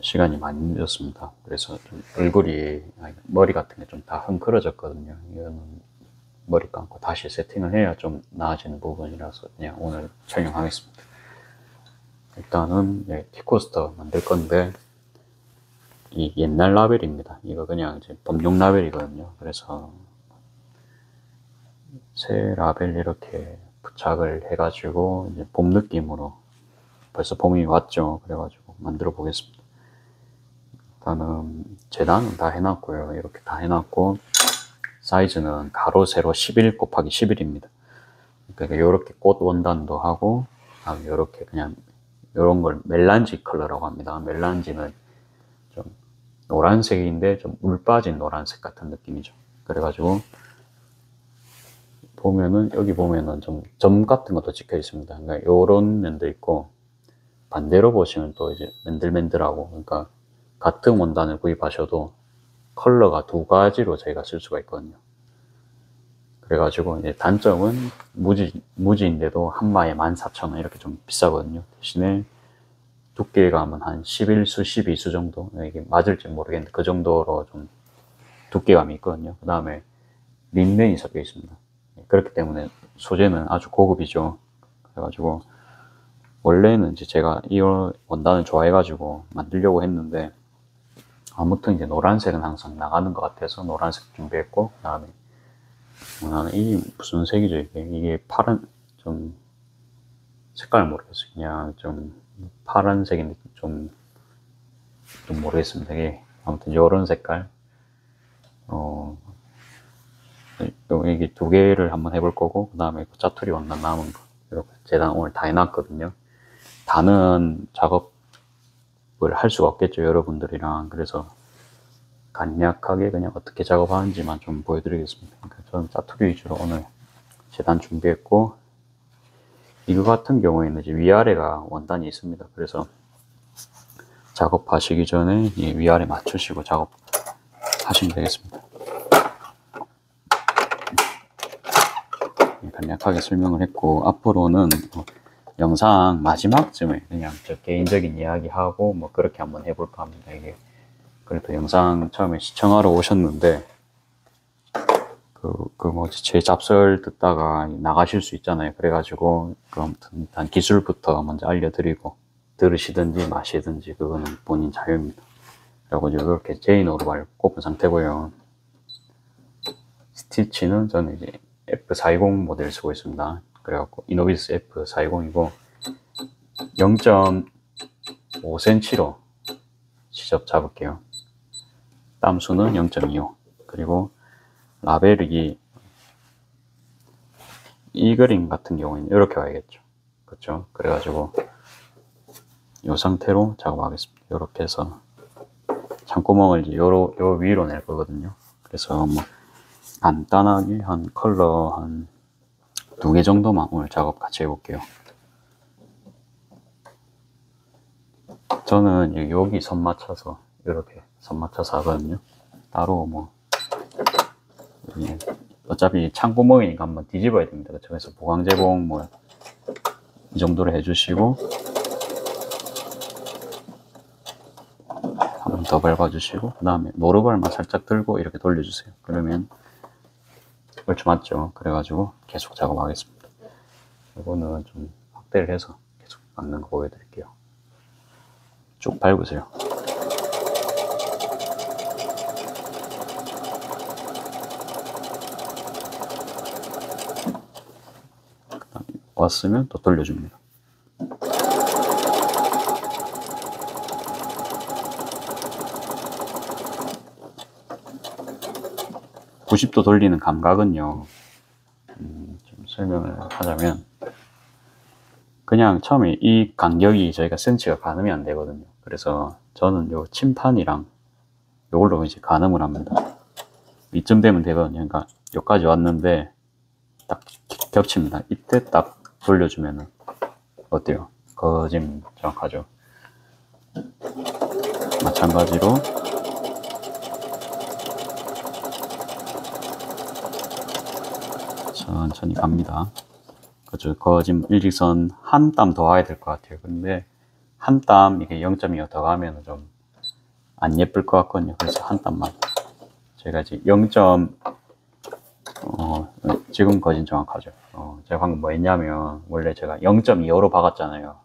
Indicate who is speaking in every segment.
Speaker 1: 시간이 많이 늦었습니다. 그래서 좀 얼굴이, 머리 같은 게 좀 다 흥크러졌거든요. 이거는 머리 감고 다시 세팅을 해야 좀 나아지는 부분이라서 그냥 오늘 촬영하겠습니다. 일단은 티코스터 만들 건데, 이 옛날 라벨입니다. 이거 그냥 이제 범용 라벨이거든요. 그래서 새 라벨 이렇게 부착을 해가지고 이제 봄 느낌으로, 벌써 봄이 왔죠. 그래가지고 만들어 보겠습니다. 일단은 재단은 다 해놨고요. 이렇게 다 해놨고, 사이즈는 가로 세로 11 곱하기 11입니다. 그러니까 이렇게 꽃 원단도 하고, 이렇게 그냥 이런 걸 멜란지 컬러라고 합니다. 멜란지는 좀 노란색인데 좀 물 빠진 노란색 같은 느낌이죠. 그래가지고 보면은, 여기 보면은 좀 점 같은 것도 찍혀 있습니다. 그러니까 요런 면도 있고, 반대로 보시면 또 이제 맨들맨들하고, 그러니까 같은 원단을 구입하셔도 컬러가 두 가지로 저희가 쓸 수가 있거든요. 그래가지고 이제 단점은 무지인데도 한 마에 14,000원 이렇게 좀 비싸거든요. 대신에 두께감은 한 11수, 12수 정도, 이게 맞을지 모르겠는데 그 정도로 좀 두께감이 있거든요. 그 다음에 린넨이 섞여 있습니다. 그렇기 때문에 소재는 아주 고급이죠. 그래가지고 원래는 이제 제가 이 원단을 좋아해가지고 만들려고 했는데, 아무튼 이제 노란색은 항상 나가는 것 같아서 노란색 준비했고, 그 다음에 나는 이게 무슨 색이죠? 이게 파란, 좀 색깔 모르겠어요. 그냥 좀 파란색인데 좀 모르겠습니다. 이게 아무튼 이런 색깔. 이게 두 개를 한번 해볼 거고, 그 다음에 짜투리 원단 남은 거 이렇게 재단 오늘 다 해놨거든요. 다는 작업을 할 수가 없겠죠, 여러분들이랑. 그래서 간략하게 그냥 어떻게 작업하는지만 좀 보여드리겠습니다. 그러니까 저는 짜투리 위주로 오늘 재단 준비했고, 이거 같은 경우에는 이제 위아래가 원단이 있습니다. 그래서 작업하시기 전에 이 위아래 맞추시고 작업하시면 되겠습니다. 간략하게 설명을 했고, 앞으로는 영상 마지막쯤에 그냥 저 개인적인 이야기하고 뭐 그렇게 한번 해볼까 합니다. 이게 그래도 영상 처음에 시청하러 오셨는데 뭐지, 제 잡설 듣다가 나가실 수 있잖아요. 그래가지고 아무튼 일단 기술부터 먼저 알려드리고, 들으시든지 마시든지 그거는 본인 자유입니다. 그리고 이렇게 제인 오르발 꼽은 상태고요. 스티치는 저는 이제 F420 모델 쓰고 있습니다. 그래갖고 이노비스 F420이고 0.5cm로 시접 잡을게요. 땀수는 0.25. 그리고 라벨이 이 그림 같은 경우에는 이렇게 와야겠죠. 그렇죠? 그래가지고 이 상태로 작업하겠습니다. 이렇게 해서 창구멍을 이제 요 위로 낼 거거든요. 그래서 뭐 간단하게 한 컬러 한 2개 정도만 오늘 작업 같이 해볼게요. 저는 여기 선 맞춰서 이렇게 선 맞춰서 하거든요. 따로 뭐 어차피 창구멍이니까 한번 뒤집어야 됩니다. 그렇죠? 그래서 보강제공 뭐 이 정도로 해주시고, 한 번 더 밟아주시고, 그 다음에 노루발만 살짝 들고 이렇게 돌려주세요. 그러면 얼추 맞죠? 그래가지고 계속 작업하겠습니다. 이거는 좀 확대를 해서 계속 맞는 거 보여드릴게요. 쭉 밟으세요. 왔으면 또 돌려줍니다. (90도) 돌리는 감각은요, 좀 설명을 하자면, 그냥 처음에 이 간격이 저희가 센치가 가늠이 안 되거든요. 그래서 저는 요 침판이랑 요걸로 이제 가늠을 합니다. 이쯤 되면 되거든요. 그러니까 여기까지 왔는데 딱 겹칩니다. 이때 딱 돌려주면은 어때요? 거짐 정확하죠? 마찬가지로 천천히 갑니다. 그죠? 거짐 일직선 한 땀 더 와야 될 것 같아요. 근데 한 땀 이게 0.25 더 가면 좀 안 예쁠 것 같거든요. 그래서 한 땀만. 제가 이제 지금까지는 정확하죠. 제가 방금 뭐 했냐면, 원래 제가 0.25로 박았잖아요.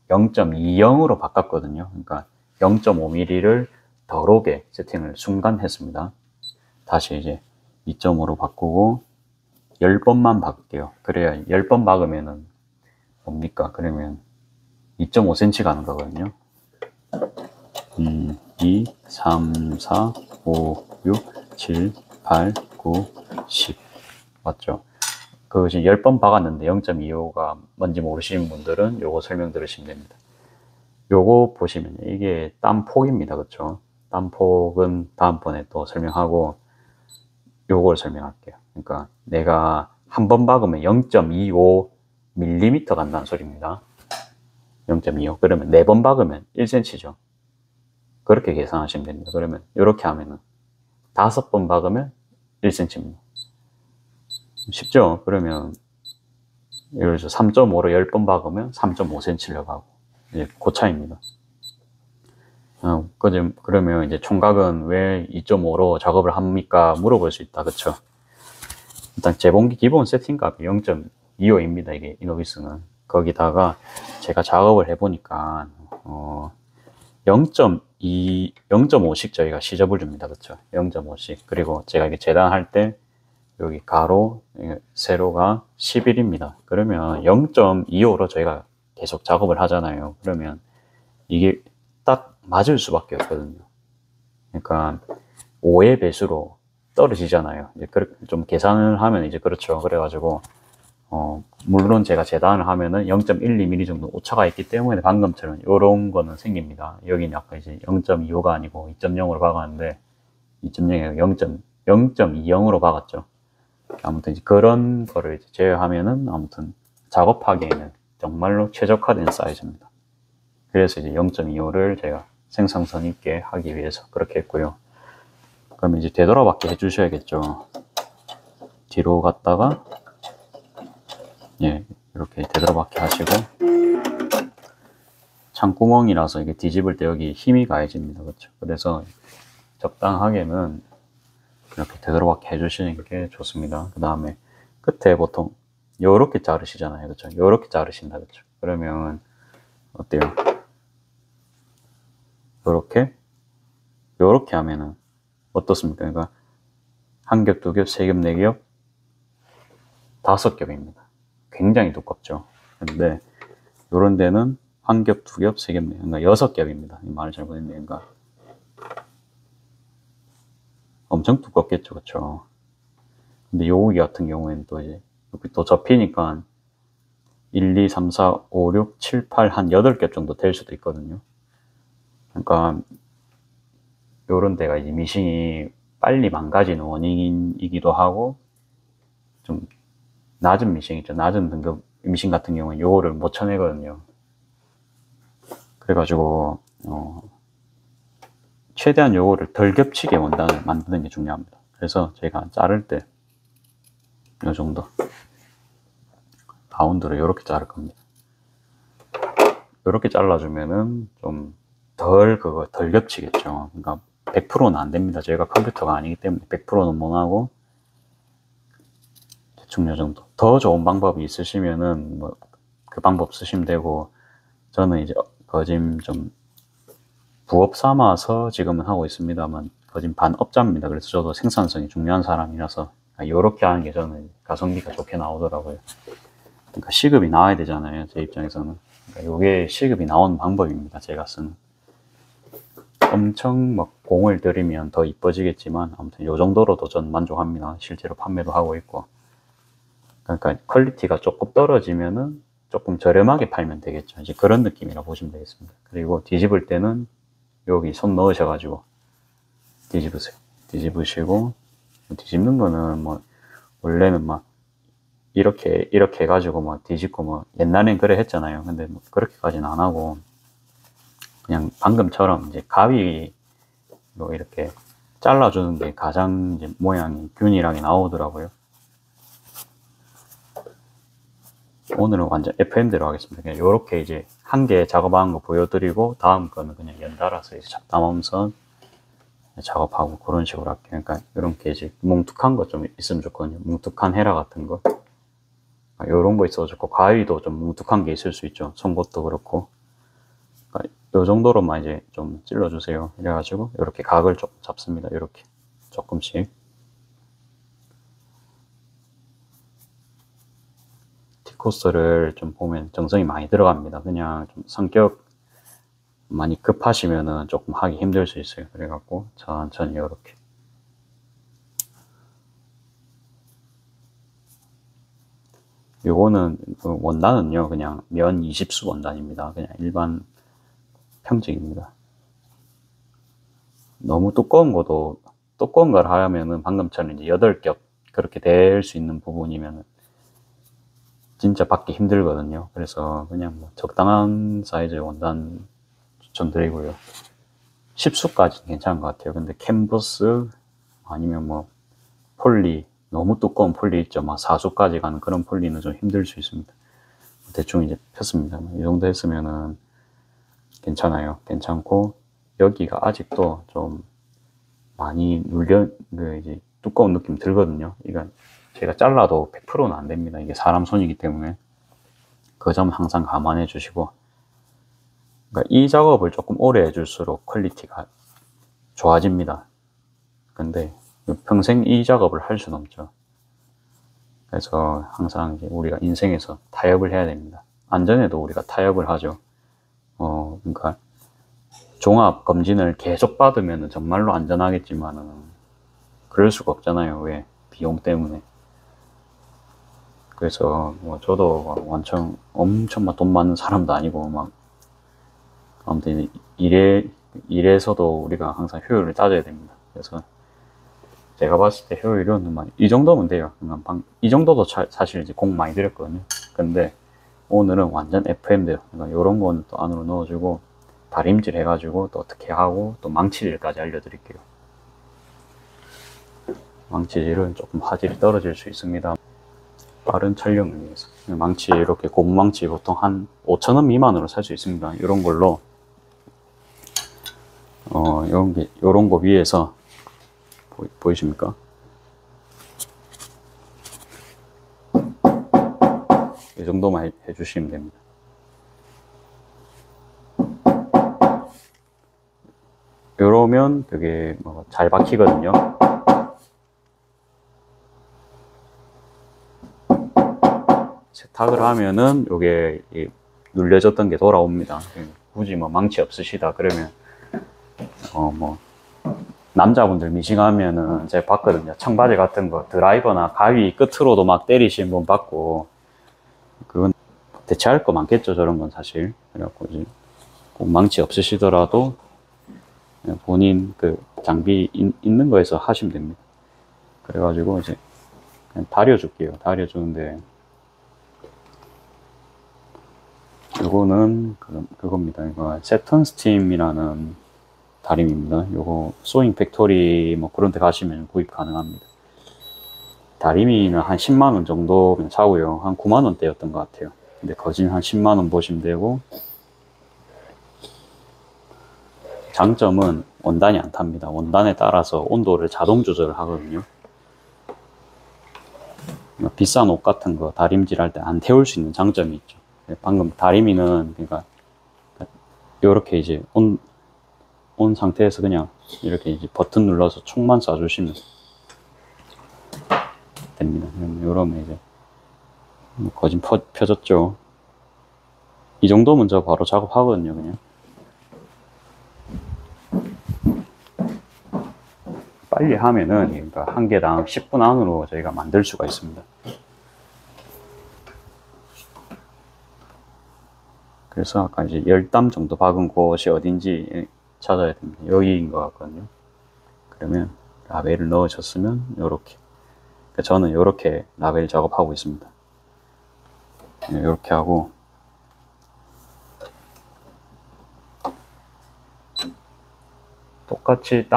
Speaker 1: 0.20으로 바꿨거든요. 그러니까 0.5mm를 덜 오게 세팅을 순간 했습니다. 다시 이제 2.5로 바꾸고 10번만 박을게요. 그래야 10번 박으면은 뭡니까? 그러면 2.5cm 가는 거거든요. 2, 3, 4, 5, 6, 7, 8, 9, 10 맞죠? 그것이 10번 박았는데 0.25가 뭔지 모르시는 분들은 요거 설명 들으시면 됩니다. 요거 보시면 이게 땀폭입니다. 그쵸? 땀폭은 다음번에 또 설명하고 요걸 설명할게요. 그러니까 내가 한 번 박으면 0.25mm 간다는 소리입니다. 0.25 그러면 4번 박으면 1cm죠. 그렇게 계산하시면 됩니다. 그러면 이렇게 하면은 5번 박으면 1cm입니다. 쉽죠? 그러면 예를 들어서 3.5로 10번 박으면 3.5cm를 가고 이제 그 차이입니다. 그러면 이제 총각은 왜 2.5로 작업을 합니까? 물어볼 수 있다. 그쵸? 일단 재봉기 기본 세팅값이 0.25입니다. 이게 이노비스는. 거기다가 제가 작업을 해보니까 0.5씩 저희가 시접을 줍니다. 그쵸? 0.5씩. 그리고 제가 이게 재단할 때 여기 가로, 세로가 11입니다. 그러면 0.25로 저희가 계속 작업을 하잖아요. 그러면 이게 딱 맞을 수밖에 없거든요. 그러니까 5의 배수로 떨어지잖아요. 이제 좀 계산을 하면 이제 그렇죠. 그래가지고 물론 제가 재단을 하면은 0.12mm 정도 오차가 있기 때문에 방금처럼 이런 거는 생깁니다. 여기는 아까 이제 0.25가 아니고 2.0으로 박았는데 2.0이 0.20으로 박았죠. 아무튼 이제 그런 거를 이제 제외하면은 아무튼 작업하기에는 정말로 최적화된 사이즈입니다. 그래서 이제 0.25를 제가 생산성 있게 하기 위해서 그렇게 했고요. 그럼 이제 되돌아받게 해주셔야겠죠. 뒤로 갔다가 이렇게 되돌아받게 하시고 창구멍이라서 이게 뒤집을 때 여기 힘이 가해집니다. 그렇죠? 그래서 적당하게는 이렇게 되돌아받게 해주시는 게 좋습니다. 그 다음에 끝에 보통 요렇게 자르시잖아요. 그렇죠? 요렇게 자르신다. 그렇죠? 그러면 어때요? 요렇게 하면은 어떻습니까? 그러니까 한 겹, 두 겹, 세 겹, 네 겹, 5겹입니다. 굉장히 두껍죠. 근데 요런 데는 한 겹, 두 겹, 세 겹, 네 겹, 그러니까 6겹입니다. 이 말을 잘못했네요. 그러니까 엄청 두껍겠죠. 그쵸? 근데 여기 같은 경우에는 또 이제 여기 또 접히니까 1, 2, 3, 4, 5, 6, 7, 8, 한 8겹 정도 될 수도 있거든요. 그러니까 요런 데가 이제 미싱이 빨리 망가지는 원인이기도 하고 좀 낮은 미싱 있죠. 낮은 등급 미싱 같은 경우는 요거를 못 쳐내거든요. 그래가지고 최대한 요거를 덜 겹치게 원단을 만드는 게 중요합니다. 그래서 제가 자를 때 요 정도 라운드로 요렇게 자를 겁니다. 요렇게 잘라주면은 좀 덜 겹치겠죠. 그러니까 100%는 안 됩니다. 저희가 컴퓨터가 아니기 때문에 100%는 못 하고 대충 요 정도. 더 좋은 방법이 있으시면은 뭐 그 방법 쓰시면 되고 저는 이제 거짐 좀 부업 삼아서 지금은 하고 있습니다만 거진 반업자입니다. 그래서 저도 생산성이 중요한 사람이라서 요렇게 하는 게 저는 가성비가 좋게 나오더라고요. 그러니까 시급이 나와야 되잖아요. 제 입장에서는. 그러니까 요게 시급이 나오는 방법입니다. 제가 쓰는. 엄청 막 공을 들이면 더 이뻐지겠지만 아무튼 요 정도로도 전 만족합니다. 실제로 판매도 하고 있고. 그러니까 퀄리티가 조금 떨어지면은 조금 저렴하게 팔면 되겠죠. 이제 그런 느낌이라 보시면 되겠습니다. 그리고 뒤집을 때는 여기 손 넣으셔가지고 뒤집으세요. 뒤집으시고 뒤집는 거는 뭐 원래는 막 이렇게 해가지고 뭐 뒤집고 뭐 옛날엔 그래 했잖아요. 근데 뭐 그렇게까지는 안 하고 그냥 방금처럼 이제 가위로 이렇게 잘라주는 게 가장 이제 모양이 균일하게 나오더라고요. 오늘은 완전 FM대로 하겠습니다. 그냥 요렇게 이제 한 개 작업한 거 보여드리고 다음 거는 그냥 연달아서 이제 잡담하면서 작업하고 그런 식으로 할게요. 그러니까 이런 게 이제 뭉툭한 거 좀 있으면 좋거든요. 뭉툭한 헤라 같은 거. 이런 거 있어도 좋고, 가위도 좀 뭉툭한 게 있을 수 있죠. 송곳도 그렇고. 그러니까 요 정도로만 이제 좀 찔러주세요. 이래가지고 이렇게 각을 좀 잡습니다. 이렇게 조금씩. 티코스를 좀 보면 정성이 많이 들어갑니다. 그냥 좀 성격 많이 급하시면은 조금 하기 힘들 수 있어요. 그래갖고 천천히 이렇게. 요거는 그 원단은요 그냥 면 20수 원단입니다. 그냥 일반 평직입니다. 너무 두꺼운 걸 하면은 방금처럼 이제 8겹 그렇게 될 수 있는 부분이면은 진짜 받기 힘들거든요. 그래서 그냥 뭐 적당한 사이즈의 원단 추천드리고요. 10수까지는 괜찮은 것 같아요. 근데 캔버스 아니면 뭐 폴리, 너무 두꺼운 폴리 있죠. 막 4수까지 가는 그런 폴리는 좀 힘들 수 있습니다. 대충 이제 폈습니다. 이 정도 했으면은 괜찮아요. 괜찮고, 여기가 아직도 좀 많이 이제 두꺼운 느낌 들거든요. 이건 제가 잘라도 100%는 안 됩니다. 이게 사람 손이기 때문에. 그 점 항상 감안해 주시고. 그러니까 이 작업을 조금 오래 해줄수록 퀄리티가 좋아집니다. 근데 평생 이 작업을 할 수는 없죠. 그래서 항상 이제 우리가 인생에서 타협을 해야 됩니다. 안전에도 우리가 타협을 하죠. 그러니까 종합 검진을 계속 받으면 정말로 안전하겠지만은 그럴 수가 없잖아요. 왜? 비용 때문에. 그래서 뭐 저도 엄청 막 돈 많은 사람도 아니고 막 아무튼 일에서도 우리가 항상 효율을 따져야 됩니다. 그래서 제가 봤을 때 효율은 이 정도면 돼요. 이 정도도 사실 이제 공 많이 들였거든요. 근데 오늘은 완전 FM대로. 그러니까 이런 거는 또 안으로 넣어주고 다림질 해가지고 또 어떻게 하고 또 망치질까지 알려드릴게요. 망치질은 조금 화질이 떨어질 수 있습니다. 빠른 촬영을 위해서. 망치 이렇게 고무망치 보통 한 5,000원 미만으로 살 수 있습니다. 이런 걸로 요런 거 위에서 보이십니까? 이 정도만 해주시면 됩니다. 이러면 되게 잘 박히거든요. 세탁을 하면은 이게 눌려졌던 게 돌아옵니다. 굳이 망치 없으시다 그러면 남자분들 미싱하면은 제가 봤거든요. 청바지 같은 거 드라이버나 가위 끝으로도 막 때리시는 분 봤고, 그건 대체할 거 많겠죠. 저런 건 사실. 그래갖고 이제 망치 없으시더라도 본인 그 장비 있는 거에서 하시면 됩니다. 그래가지고 이제 그냥 다려줄게요. 다려주는데 요거는 그겁니다. 이거 세턴 스팀이라는 다림입니다. 요거 소잉 팩토리 뭐 그런 데 가시면 구입 가능합니다. 다리미는 한 10만원 정도 그냥 사고요. 한 9만원대였던 것 같아요. 근데 거진 한 10만원 보시면 되고, 장점은 원단이 안 탑니다. 원단에 따라서 온도를 자동 조절을 하거든요. 비싼 옷 같은 거 다림질 할 때 안 태울 수 있는 장점이 있죠. 방금 다리미는 그러니까 이렇게 이제 온 상태에서 그냥 이렇게 이제 버튼 눌러서 총만 쏴주시면 됩니다. 이러면 이제 거진 펴졌죠. 이 정도면 저 바로 작업하거든요. 그냥 빨리 하면은 그러니까 한 개당 10분 안으로 저희가 만들 수가 있습니다. 그래서 아까 이제 10담 정도 박은 곳이 어딘지 찾아야 됩니다. 여기인 것 같거든요. 그러면 라벨을 넣으셨으면 요렇게. 그러니까 저는 요렇게 라벨 작업하고 있습니다. 요렇게 하고 똑같이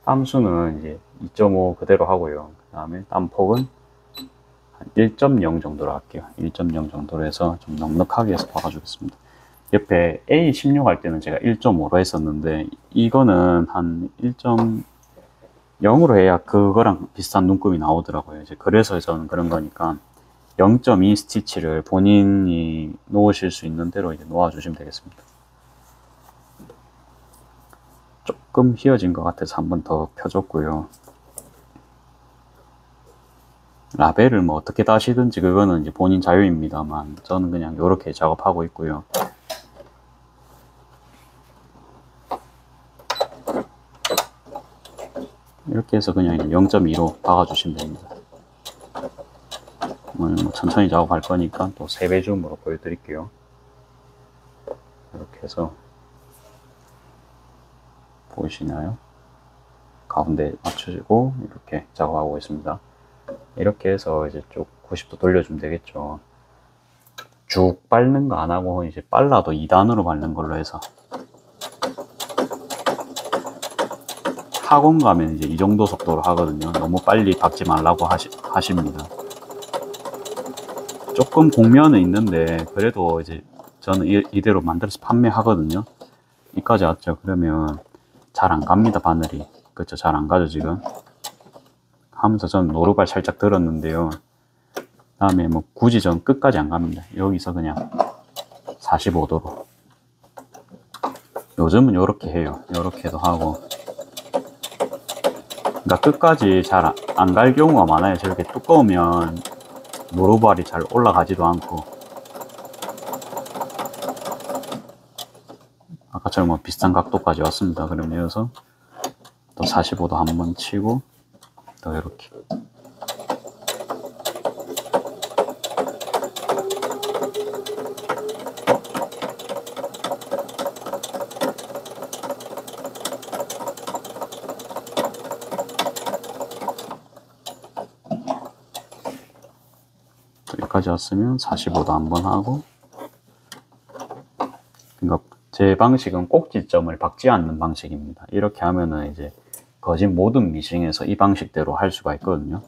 Speaker 1: 땀수는 이제 2.5 그대로 하고요. 그 다음에 땀폭은 한 1.0 정도로 할게요. 1.0 정도로 해서 좀 넉넉하게 해서 박아주겠습니다. 옆에 A16 할 때는 제가 1.5로 했었는데 이거는 한 1.0으로 해야 그거랑 비슷한 눈금이 나오더라고요. 이제 그래서 저는 그런 거니까 0.2 스티치를 본인이 놓으실 수 있는 대로 이제 놓아주시면 되겠습니다. 조금 휘어진 것 같아서 한 번 더 펴줬고요. 라벨을 뭐 어떻게 다시든지 그거는 이제 본인 자유입니다만 저는 그냥 이렇게 작업하고 있고요. 이렇게 해서 그냥 0.2로 박아주시면 됩니다. 오늘 뭐 천천히 작업할 거니까 또 3배 줌으로 보여드릴게요. 이렇게 해서 보이시나요? 가운데 맞춰주고 이렇게 작업하고 있습니다. 이렇게 해서 이제 쭉 90도 돌려주면 되겠죠. 쭉 빻는 거 안 하고 이제 빨라도 2단으로 빻는 걸로 해서 학원 가면 이제 이 정도 속도로 하거든요. 너무 빨리 박지 말라고 하십니다. 조금 공면은 있는데 그래도 이제 저는 이대로 만들어서 판매하거든요. 이까지 왔죠. 그러면 잘 안 갑니다. 바늘이. 그렇죠. 잘 안 가죠 지금. 하면서 저는 노루발 살짝 들었는데요. 다음에 뭐 굳이 전 끝까지 안 갑니다. 여기서 그냥 45도로. 요즘은 요렇게 해요. 요렇게도 하고. 그러니까 끝까지 잘 안 갈 경우가 많아요. 저렇게 두꺼우면 노루발이 잘 올라가지도 않고. 아까처럼 뭐 비슷한 각도까지 왔습니다. 그러면 여기서 또 45도 한번 치고 또 이렇게. 여기까지 왔으면 45도 한번 하고. 그러니까 제 방식은 꼭지점을 박지 않는 방식입니다. 이렇게 하면은 이제 거진 모든 미싱에서 이 방식대로 할 수가 있거든요.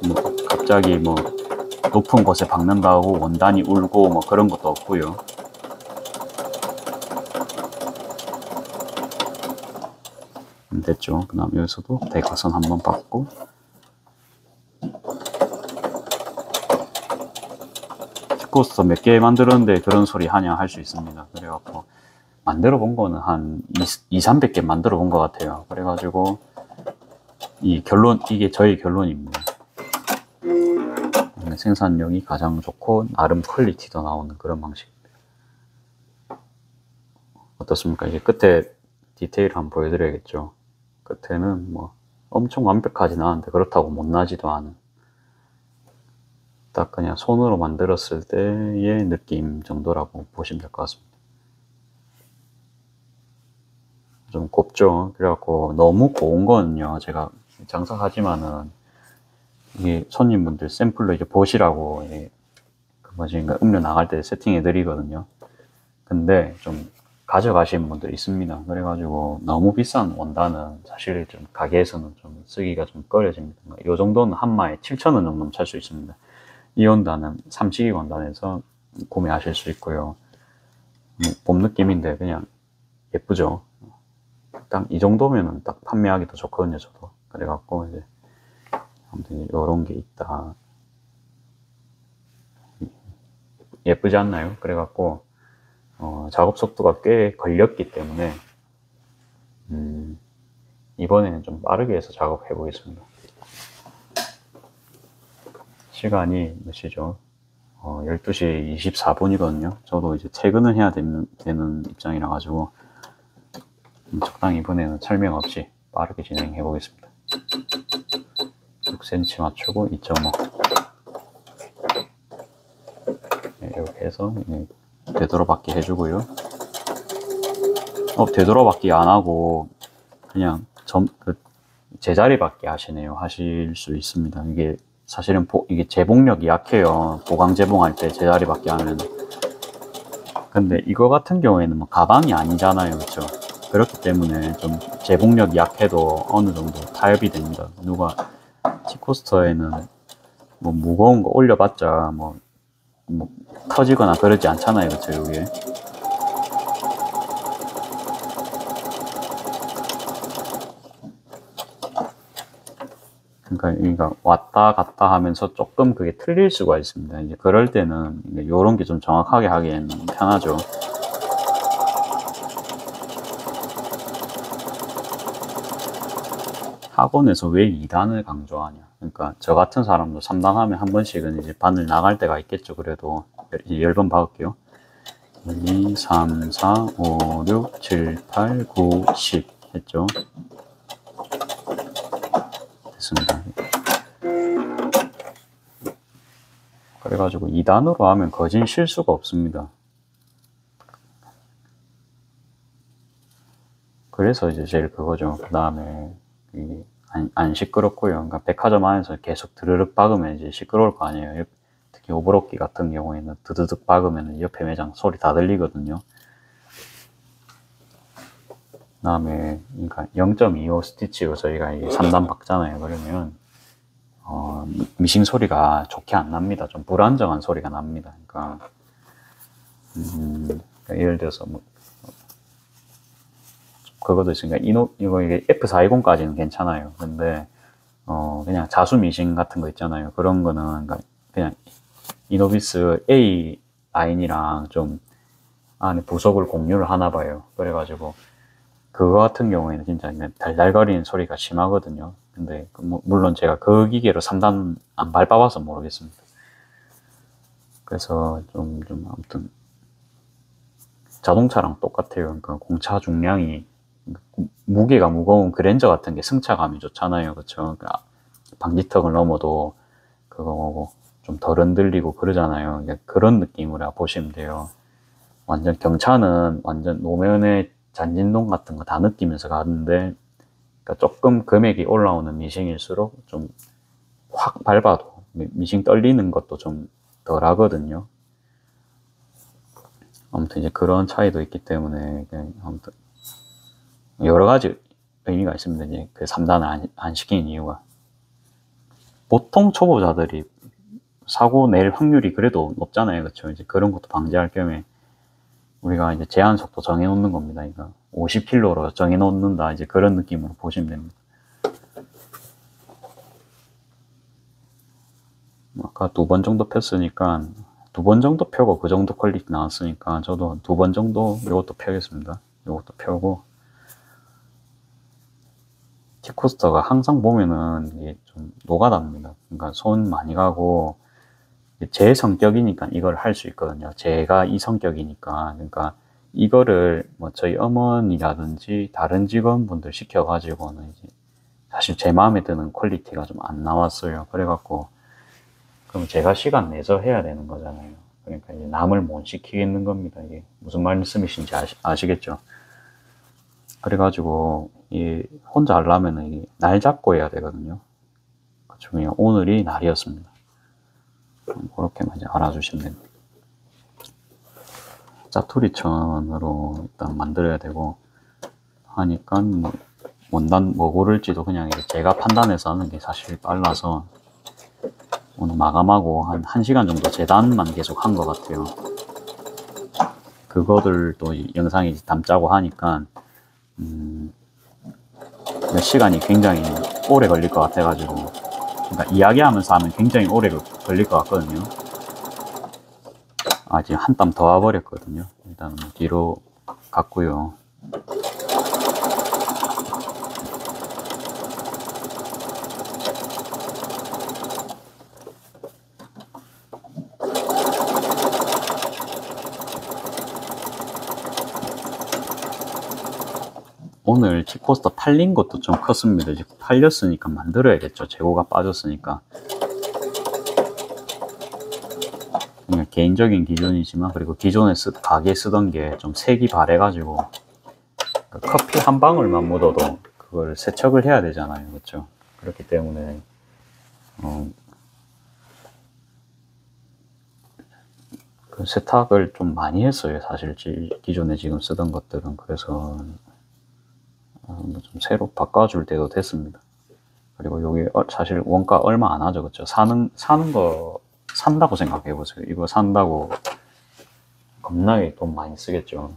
Speaker 1: 뭐 갑자기 뭐 높은 곳에 박는다고 원단이 울고 뭐 그런 것도 없고요. 됐죠. 그 다음 여기서도 대각선 한번 박고 티코스터 몇 개 만들었는데 그런 소리 하냐 할 수 있습니다. 그래갖고 만들어 본 거는 한 200~300개 만들어 본 것 같아요. 그래가지고 이게 저희 결론입니다. 생산력이 가장 좋고 나름 퀄리티도 나오는 그런 방식입니다. 어떻습니까? 이제 끝에 디테일 한번 보여드려야겠죠. 끝에는 뭐 엄청 완벽하진 않은데 그렇다고 못나지도 않은, 딱 그냥 손으로 만들었을 때의 느낌 정도라고 보시면 될 것 같습니다. 좀 곱죠. 그래갖고 너무 고운 거는요, 제가 장사하지만은 이게 손님분들 샘플로 이제 보시라고 그 그러니까 음료 나갈 때 세팅해 드리거든요. 근데 좀 가져가시는 분들 있습니다. 그래가지고 너무 비싼 원단은 사실 좀 가게에서는 좀 쓰기가 좀 꺼려집니다. 이 정도는 한 마에 7,000원 정도는 찰 수 있습니다. 이 원단은 삼치기 원단에서 구매하실 수 있고요. 봄 느낌인데 그냥 예쁘죠. 딱 이 정도면은 딱 판매하기 더 좋거든요, 저도. 그래갖고 이제 아무튼 이런 게 있다. 예쁘지 않나요? 그래갖고 작업 속도가 꽤 걸렸기 때문에 이번에는 좀 빠르게 해서 작업해 보겠습니다. 시간이 몇 시죠? 12시 24분이거든요. 저도 이제 퇴근을 해야 되는 입장이라 가지고 적당히 이번에는 설명 없이 빠르게 진행해 보겠습니다. 6cm 맞추고 2.5 이렇게 해서 되돌아받기 해주고요. 되돌아받기 안 하고 그냥 제자리 받기 하시네요. 하실 수 있습니다. 이게 사실은 이게 재봉력이 약해요. 보강 재봉할 때 제자리 받기 하면. 근데 이거 같은 경우에는 뭐 가방이 아니잖아요, 그렇죠? 그렇기 때문에 좀 재봉력이 약해도 어느 정도 타협이 됩니다. 누가 티코스터에는 뭐 무거운 거 올려봤자 뭐 터지거나 그러지 않잖아요, 그렇죠? 이게 그러니까 왔다 갔다 하면서 조금 그게 틀릴 수가 있습니다. 이제 그럴 때는 이런 게 좀 정확하게 하기에는 편하죠. 학원에서 왜 2단을 강조하냐? 그러니까 저 같은 사람도 3단 하면 한 번씩은 이제 바늘 나갈 때가 있겠죠. 그래도 이제 10번 박을게요. 1, 2, 3, 4, 5, 6, 7, 8, 9, 10 했죠. 됐습니다. 그래가지고 2단으로 하면 거진 실수가 없습니다. 그래서 이제 제일 그거죠. 그 다음에 안 시끄럽고요. 그러니까 백화점 안에서 계속 드르륵 박으면 이제 시끄러울 거 아니에요. 특히 오버로키 같은 경우에는 드드득 박으면 옆에 매장 소리 다 들리거든요. 그 다음에 그러니까 0.25 스티치로 저희가 이게 3단 박잖아요. 그러면 미싱 소리가 좋게 안 납니다. 좀 불안정한 소리가 납니다. 그러니까, 그러니까 예를 들어서 뭐 그것도 있으니까 이거 이게 F420까지는 괜찮아요. 근데 그냥 자수 미싱 같은 거 있잖아요. 그런 거는 그냥 이노비스 A 라인이랑 좀 안에 부속을 공유를 하나 봐요. 그래가지고 그거 같은 경우에는 진짜 달달거리는 소리가 심하거든요. 근데 물론 제가 그 기계로 3단 안 밟아봐서 모르겠습니다. 그래서 좀 아무튼 자동차랑 똑같아요. 그러니까 공차 중량이 무게가 무거운 그랜저 같은 게 승차감이 좋잖아요. 그쵸? 그러니까 방지턱을 넘어도 그거 좀 덜 흔들리고 그러잖아요. 그런 느낌으로 보시면 돼요. 완전 경차는 완전 노면의 잔진동 같은 거 다 느끼면서 가는데, 그러니까 조금 금액이 올라오는 미싱일수록 좀 확 밟아도 미싱 떨리는 것도 좀 덜 하거든요. 아무튼 이제 그런 차이도 있기 때문에 아무튼 여러 가지 의미가 있습니다. 이제 그 3단을 안 시키는 이유가 보통 초보자들이 사고 낼 확률이 그래도 높잖아요. 그렇죠? 이제 그런 것도 방지할 겸에 우리가 이제 제한 속도 정해 놓는 겁니다. 그러니까 50km로 정해 놓는다. 이제 그런 느낌으로 보시면 됩니다. 아까 2번 정도 폈으니까 2번 정도 펴고 그 정도 퀄리티 나왔으니까 저도 2번 정도 이것도 펴겠습니다. 이것도 펴고 T코스터가 항상 보면은 이게 좀 노가다입니다. 그러니까 손 많이 가고 제 성격이니까 이걸 할 수 있거든요. 제가 이 성격이니까. 그러니까 이거를 뭐 저희 어머니라든지 다른 직원분들 시켜가지고는 이제 사실 제 마음에 드는 퀄리티가 좀 안 나왔어요. 그래갖고 그럼 제가 시간 내서 해야 되는 거잖아요. 그러니까 이제 남을 못 시키겠는 겁니다. 이게 무슨 말씀이신지 아시겠죠? 그래가지고 혼자 하려면 날 잡고 해야 되거든요. 그중에 오늘이 날이었습니다. 그렇게만 이제 알아주시면 됩니다. 짜투리천으로 일단 만들어야 되고 하니까 뭐 원단 뭐 고를지도 그냥 제가 판단해서 하는 게 사실 빨라서 오늘 마감하고 한 1시간 정도 재단만 계속 한 것 같아요. 그거들도 영상에 담자고 하니까 시간이 굉장히 오래 걸릴 것 같아가지고, 그러니까 이야기하면서 하면 굉장히 오래 걸릴 것 같거든요. 지금 한 땀 더 와버렸거든요. 일단은 뒤로 갔고요. 오늘 T코스터 팔린 것도 좀 컸습니다. 이제 팔렸으니까 만들어야겠죠. 재고가 빠졌으니까. 그냥 개인적인 기준이지만, 그리고 기존에 가게 쓰던 게 좀 색이 바래가지고 커피 한 방울만 묻어도 그걸 세척을 해야 되잖아요. 그렇죠? 그렇기 때문에 그 세탁을 좀 많이 했어요. 사실 기존에 지금 쓰던 것들은. 그래서 좀 새로 바꿔줄 때도 됐습니다. 그리고 여기 사실 원가 얼마 안 하죠. 그렇죠? 사는 거 산다고 생각해 보세요. 이거 산다고 겁나게 돈 많이 쓰겠죠.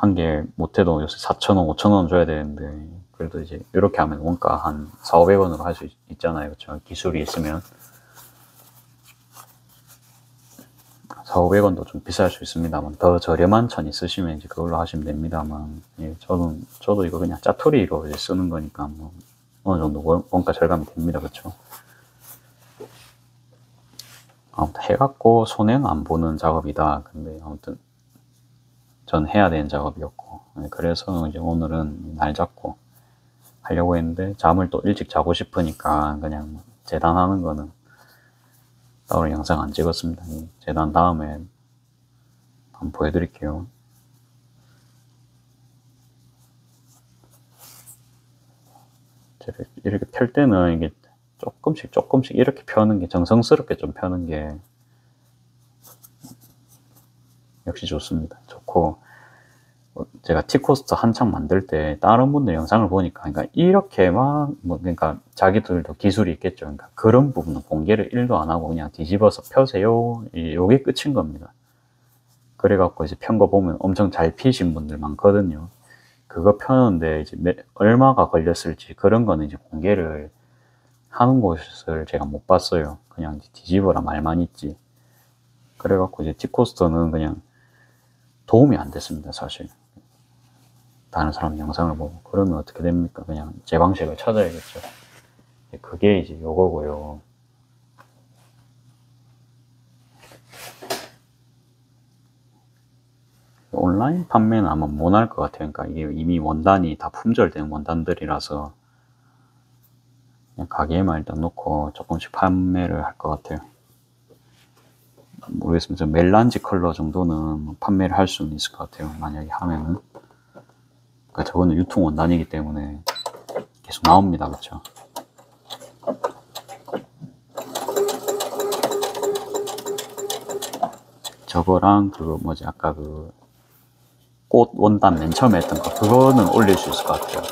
Speaker 1: 한 개 못해도 요새 4,000원, 5,000원 줘야 되는데, 그래도 이제 이렇게 하면 원가 한 4,500원으로 할 수 있잖아요. 그렇죠? 기술이 있으면. 4,500원도 좀 비쌀 수 있습니다만, 더 저렴한 천 있으시면 이제 그걸로 하시면 됩니다만, 예, 저도 이거 그냥 짜투리로 이제 쓰는 거니까, 뭐, 어느 정도 원가 절감이 됩니다. 그렇죠? 아무튼 해갖고 손해는 안 보는 작업이다. 근데 아무튼 전 해야 되는 작업이었고, 예, 그래서 이제 오늘은 날 잡고 하려고 했는데, 잠을 또 일찍 자고 싶으니까 그냥 재단하는 거는 따로 영상 안 찍었습니다. 재단 다음에 한번 보여드릴게요. 이렇게 펼 때는 이게 조금씩 이렇게 펴는 게, 정성스럽게 좀 펴는 게 역시 좋습니다. 좋고, 제가 티코스터 한창 만들 때 다른 분들 영상을 보니까, 그러니까 이렇게 그러니까 자기들도 기술이 있겠죠. 그러니까 그런 부분은 공개를 1도 안 하고 그냥 뒤집어서 펴세요. 요게 끝인 겁니다. 그래갖고 이제 편 거 보면 엄청 잘 피신 분들 많거든요. 그거 펴는데 이제 얼마가 걸렸을지 그런 거는 이제 공개를 하는 곳을 제가 못 봤어요. 그냥 뒤집어라 말만 있지. 그래갖고 이제 티코스터는 그냥 도움이 안 됐습니다, 사실. 다른 사람 영상을 보고. 그러면 어떻게 됩니까? 그냥 제 방식을 찾아야겠죠. 그게 이제 요거고요. 온라인 판매는 아마 못 할 것 같아요. 그러니까 이게 이미 원단이 다 품절된 원단들이라서 그냥 가게에만 일단 놓고 조금씩 판매를 할 것 같아요. 모르겠습니다. 멜란지 컬러 정도는 판매를 할 수는 있을 것 같아요. 만약에 하면은. 그러니까 저거는 유통 원단이기 때문에 계속 나옵니다. 그렇죠? 저거랑 그거 뭐지, 아까 그 꽃 원단 맨 처음에 했던 거, 그거는 올릴 수 있을 것 같아요.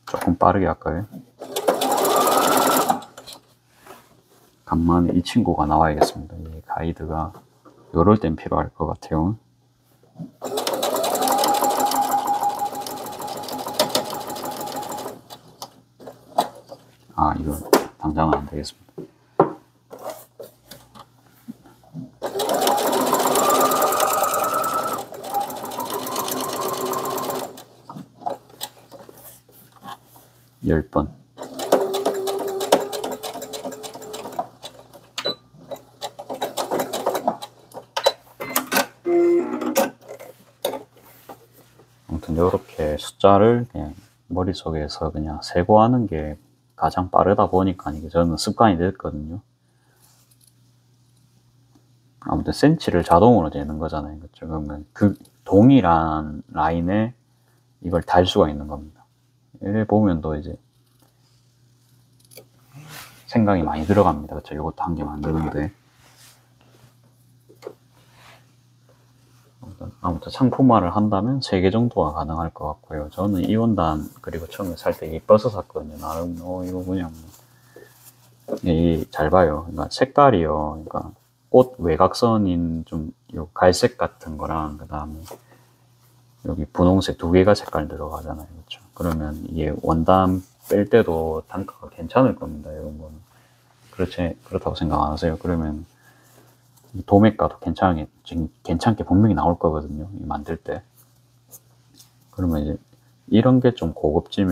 Speaker 1: 조금 빠르게 할까요? 간만에 이 친구가 나와야겠습니다. 이 가이드가 요럴 땐 필요할 것 같아요. 아, 이거 당장은 안 되겠습니다. 열 번. 아무튼 이렇게 숫자를 그냥 머릿속에서 그냥 세고 하는 게 가장 빠르다 보니까 이게 저는 습관이 됐거든요. 아무튼 센치를 자동으로 재는 거잖아요. 그렇죠? 그러면 그 동일한 라인에 이걸 달 수가 있는 겁니다. 이래 보면 또 이제 생각이 많이 들어갑니다. 그렇죠? 이것도 한 개 만드는데. 아무튼 상품화를 한다면 3개 정도가 가능할 것 같고요. 저는 이 원단, 그리고 처음에 살 때 예뻐서 샀거든요. 나름, 이거 그냥, 잘 봐요. 그러니까 색깔이요. 그러니까 꽃 외곽선인 좀, 요 갈색 같은 거랑, 그 다음에 여기 분홍색 2개가 색깔 들어가잖아요. 그렇죠? 그러면 이게 원단 뺄 때도 단가가 괜찮을 겁니다. 이런 거는. 그렇다고 생각 안 하세요? 그러면 도매가도 괜찮게 분명히 나올 거거든요. 만들 때. 그러면 이제 이런 게 좀 고급진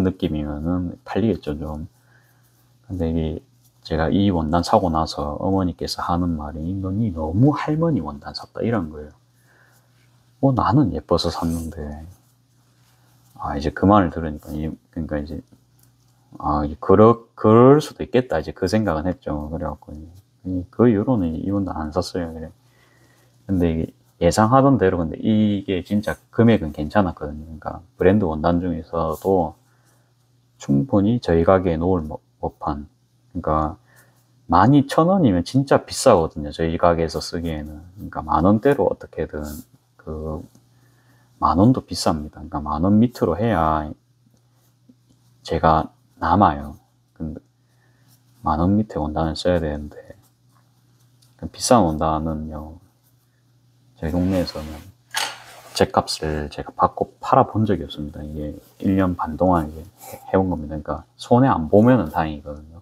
Speaker 1: 느낌이면은 팔리겠죠, 좀. 근데 이게 제가 이 원단 사고 나서 어머니께서 하는 말이, 너니 너무 할머니 원단 샀다, 이런 거예요. 나는 예뻐서 샀는데. 이제 그 말을 들으니까, 그러니까 이제, 그럴 수도 있겠다, 이제 그 생각은 했죠. 그래갖고, 그 이후로는 이 원단 안 샀어요. 그래. 근데 이게 예상하던 대로, 근데 이게 진짜 금액은 괜찮았거든요. 그러니까 브랜드 원단 중에서도 충분히 저희 가게에 놓을 법한, 그러니까 12,000원이면 진짜 비싸거든요. 저희 가게에서 쓰기에는. 그러니까 10,000원대로 어떻게든, 10,000원도 비쌉니다. 그러니까 10,000원 밑으로 해야 제가 남아요. 근데 10,000원 밑에 원단을 써야 되는데, 비싼 원단은요, 저희 동네에서는 제 값을 제가 받고 팔아본 적이 없습니다. 이게 1년 반 동안 이제 해온 겁니다. 그러니까 손해 안 보면은 다행이거든요.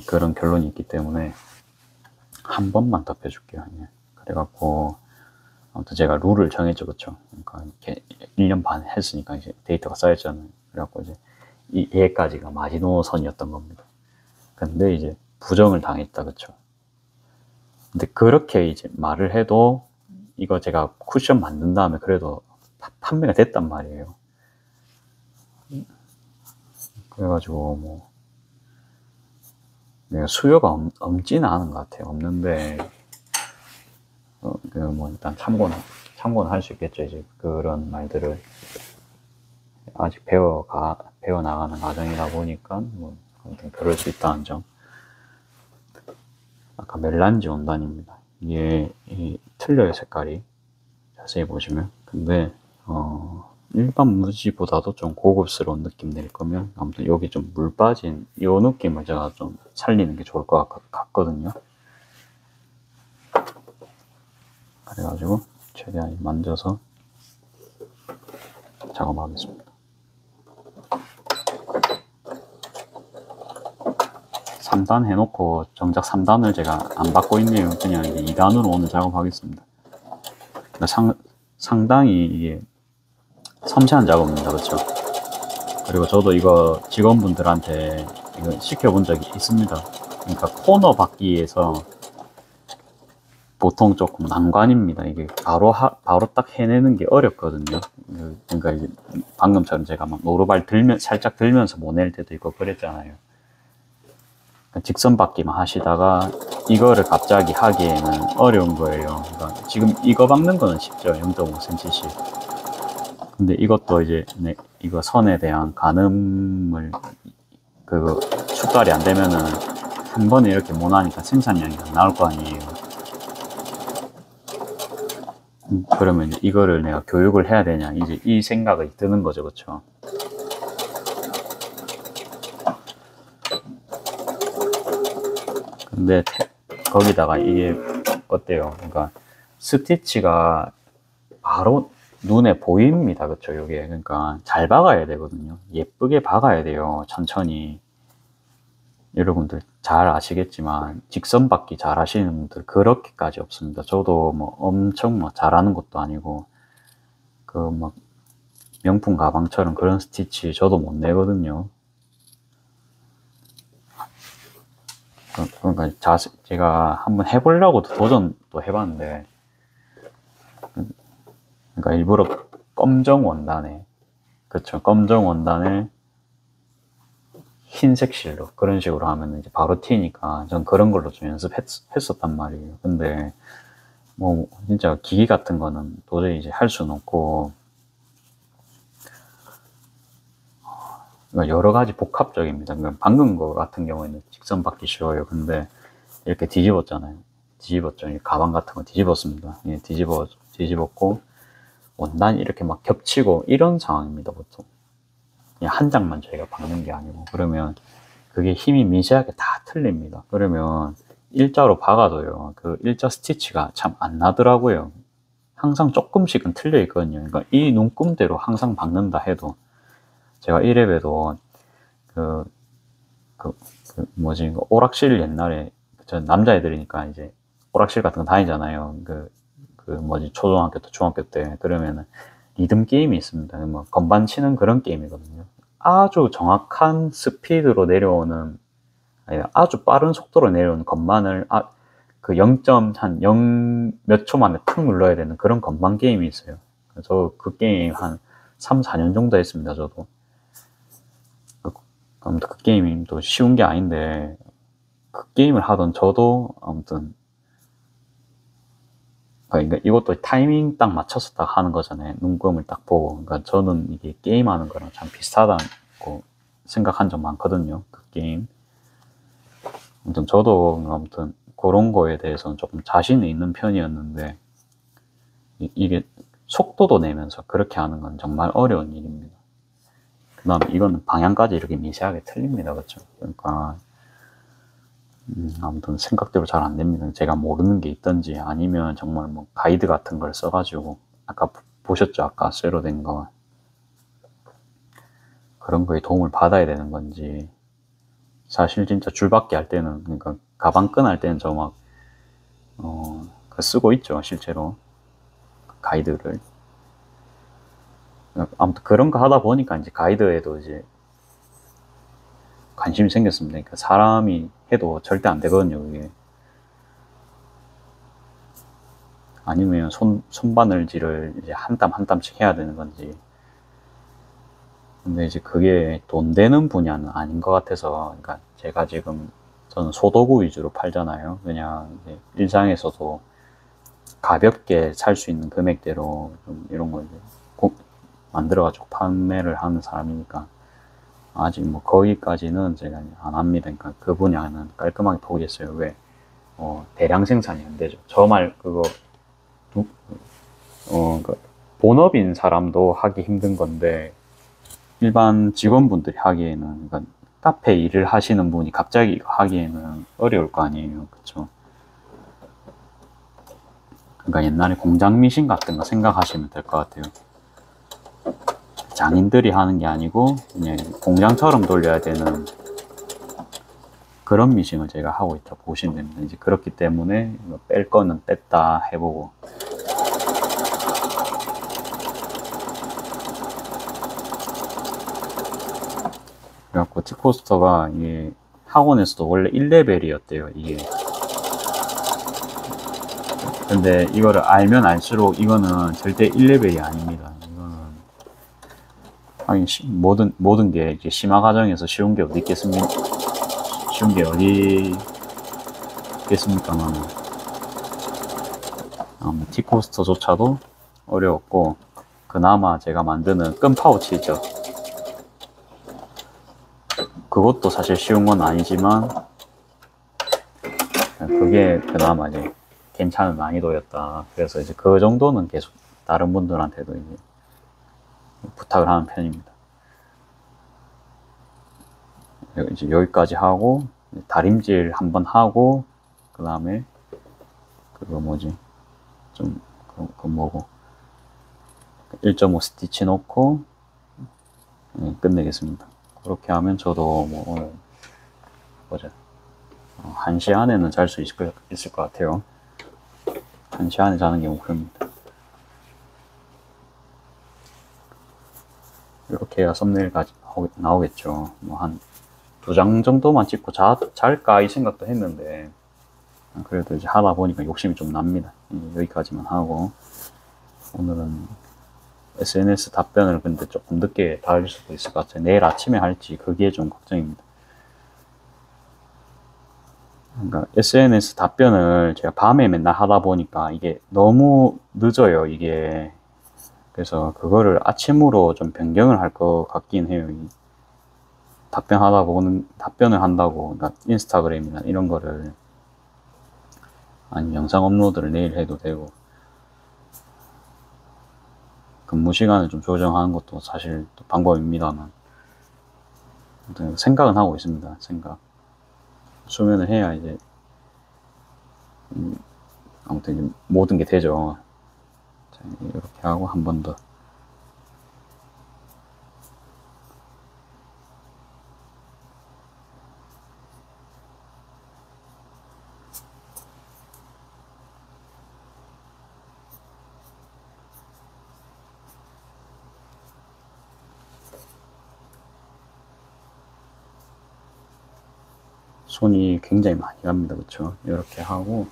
Speaker 1: 그런 결론이 있기 때문에 한 번만 더 펴줄게요. 그래갖고 아무튼 제가 룰을 정했죠, 그쵸? 그러니까 이렇게 1년 반 했으니까 이제 데이터가 쌓였잖아요. 그래갖고 이제 얘까지가 마지노선이었던 겁니다. 근데 이제 부정을 당했다, 그쵸? 근데 그렇게 이제 말을 해도 이거 제가 쿠션 만든 다음에 그래도 판매가 됐단 말이에요. 그래가지고 뭐 내가 수요가 없지는 않은 것 같아요. 없는데 뭐 일단 참고는 할 수 있겠죠. 이제 그런 말들을 아직 배워 나가는 과정이다 보니까 뭐 아무튼 그럴 수 있다는 점. 아까 멜란지 원단입니다. 이게 틀려요, 색깔이. 자세히 보시면. 근데 일반 무지보다도 좀 고급스러운 느낌 낼 거면 아무튼 여기 좀 물 빠진 이 느낌을 제가 좀 살리는 게 좋을 것 같거든요. 그래가지고 최대한 만져서 작업하겠습니다. 3단 해놓고 정작 3단을 제가 안 받고 있네요. 그냥 이제 2단으로 오늘 작업하겠습니다. 그러니까 상당히 이게 섬세한 작업입니다. 그렇죠? 그리고 저도 이거 직원분들한테 이거 시켜본 적이 있습니다. 그러니까 코너 받기에서 보통 조금 난관입니다. 이게 바로 딱 해내는 게 어렵거든요. 그러니까 이제 방금처럼 제가 막 노루발 살짝 들면서 못 낼 때도 있고 그랬잖아요. 그러니까 직선 받기만 하시다가 이거를 갑자기 하기에는 어려운 거예요. 그러니까 지금 이거 박는 거는 쉽죠. 0.5cm씩. 근데 이것도 이제 이거 선에 대한 가늠을 축달이 안 되면은 한 번에 이렇게 못 하니까 생산량이 안 나올 거 아니에요. 그러면 이제 이거를 내가 교육을 해야 되냐, 이제 이 생각이 드는 거죠, 그쵸? 근데 거기다가 이게 어때요? 그러니까 스티치가 바로 눈에 보입니다, 그쵸? 이게 그러니까 잘 박아야 되거든요. 예쁘게 박아야 돼요, 천천히. 여러분들 잘 아시겠지만 직선 받기 잘 하시는 분들 그렇게까지 없습니다. 저도 뭐 엄청 잘하는 것도 아니고 막 명품 가방처럼 그런 스티치 저도 못 내거든요. 그러니까 제가 한번 해보려고 도전도 해봤는데, 그러니까 일부러 검정 원단에, 그쵸, 검정 원단에 흰색 실로 그런 식으로 하면 이제 바로 튀니까 전 그런 걸로 좀 연습했었단 말이에요. 근데 뭐 진짜 기기 같은 거는 도저히 이제 할 수는 없고, 여러 가지 복합적입니다. 그러니까 방금 거 같은 경우에는 직선 받기 쉬워요. 근데 이렇게 뒤집었잖아요. 뒤집었죠. 가방 같은 거 뒤집었습니다. 예, 뒤집었고 원단이 이렇게 막 겹치고 이런 상황입니다. 보통 그냥 한 장만 저희가 박는 게 아니고, 그러면 그게 힘이 미세하게 다 틀립니다. 그러면 일자로 박아도요, 그 일자 스티치가 참 안 나더라고요. 항상 조금씩은 틀려 있거든요. 그러니까 이 눈금대로 항상 박는다 해도, 제가 1랩에도 오락실 옛날에, 전 남자애들이니까 이제 오락실 같은 거 다니잖아요. 초등학교 때, 중학교 때. 그러면은 리듬 게임이 있습니다. 뭐 건반 치는 그런 게임이거든요. 아주 정확한 스피드로 내려오는, 아주 빠른 속도로 내려오는 건반을 0. 몇 초 만에 탁 눌러야 되는 그런 건반 게임이 있어요. 저 그 게임 한 3, 4년 정도 했습니다, 저도. 아무튼 그 게임이 또 쉬운 게 아닌데, 그 게임을 하던 저도 아무튼, 그러니까 이것도 타이밍 딱 맞춰서 딱 하는 거잖아요. 눈금을 딱 보고. 그러니까 저는 이게 게임하는 거랑 참 비슷하다고 생각한 적 많거든요, 그 게임. 아무튼 저도 아무튼 그런 거에 대해서는 조금 자신이 있는 편이었는데, 이게 속도도 내면서 그렇게 하는 건 정말 어려운 일입니다. 그 다음에 이거는 방향까지 이렇게 미세하게 틀립니다. 그렇죠? 그러니까 아무튼 생각대로 잘 안 됩니다. 제가 모르는 게 있던지 아니면 정말 뭐 가이드 같은 걸 써가지고 아까 보셨죠? 아까 쇠로 된 거 그런 거에 도움을 받아야 되는 건지 사실 진짜 줄바퀴 할 때는 그러니까 가방끈 할 때는 저 막 쓰고 있죠. 실제로 가이드를 아무튼 그런 거 하다 보니까 이제 가이드에도 이제 관심이 생겼습니다. 그러니까 사람이 해도 절대 안 되거든요, 그게. 아니면 손바늘질을 이제 한 땀 한 땀씩 해야 되는 건지. 근데 이제 그게 돈 되는 분야는 아닌 것 같아서, 그러니까 제가 지금 저는 소도구 위주로 팔잖아요. 그냥 이제 일상에서도 가볍게 살 수 있는 금액대로 좀 이런 거 이제 만들어가지고 판매를 하는 사람이니까. 아직 뭐 거기까지는 제가 안 합니다. 그러니까 그 분야는 깔끔하게 포기했어요. 왜? 대량 생산이 안 되죠. 저 말 그거 그 본업인 사람도 하기 힘든 건데 일반 직원분들이 하기에는 그러니까 카페 일을 하시는 분이 갑자기 이거 하기에는 어려울 거 아니에요. 그렇죠? 그러니까 옛날에 공장 미신 같은 거 생각하시면 될 것 같아요. 장인들이 하는 게 아니고 그냥 공장처럼 돌려야 되는 그런 미싱을 제가 하고 있다 보시면 됩니다. 이제 그렇기 때문에 뺄 거는 뺐다 해보고 그래갖고 티코스터가 이게 학원에서도 원래 1레벨이었대요 이게. 근데 이거를 알면 알수록 이거는 절대 1레벨이 아닙니다. 이거는 하긴 모든 게 이제 심화 과정에서 쉬운 게 어디 있겠습니까? 쉬운 게 어디 있겠습니까만 티코스터조차도 어려웠고 그나마 제가 만드는 끈 파우치죠. 그것도 사실 쉬운 건 아니지만 그게 그나마 이제 괜찮은 난이도였다. 그래서 이제 그 정도는 계속 다른 분들한테도 이제 부탁을 하는 편입니다. 이제 여기까지 하고 다림질 한번 하고 그 다음에 그거 뭐지 좀 그 뭐고 1.5 스티치 놓고 끝내겠습니다. 그렇게 하면 저도 뭐 오늘 보자 1시 안에는 잘 수 있을 것 같아요. 1시 안에 자는 게 목표입니다. 이렇게 해야 썸네일까지 나오겠죠. 뭐 한 2장 정도만 찍고 잘까 이 생각도 했는데 그래도 이제 하다 보니까 욕심이 좀 납니다. 여기까지만 하고 오늘은 SNS 답변을 근데 조금 늦게 달릴 수도 있을 것 같아요. 내일 아침에 할지 그게 좀 걱정입니다. 그러니까 SNS 답변을 제가 밤에 맨날 하다 보니까 이게 너무 늦어요, 이게. 그래서 그거를 아침으로 좀 변경을 할 것 같긴 해요. 답변을 한다고, 그러니까 인스타그램이나 이런 거를, 아니, 영상 업로드를 내일 해도 되고, 근무 시간을 좀 조정하는 것도 사실 또 방법입니다만, 생각은 하고 있습니다, 생각. 수면을 해야 이제, 아무튼 이제 모든 게 되죠. 자, 이렇게 하고 한 번 더. 손이 굉장히 많이 갑니다. 그쵸? 이렇게 하고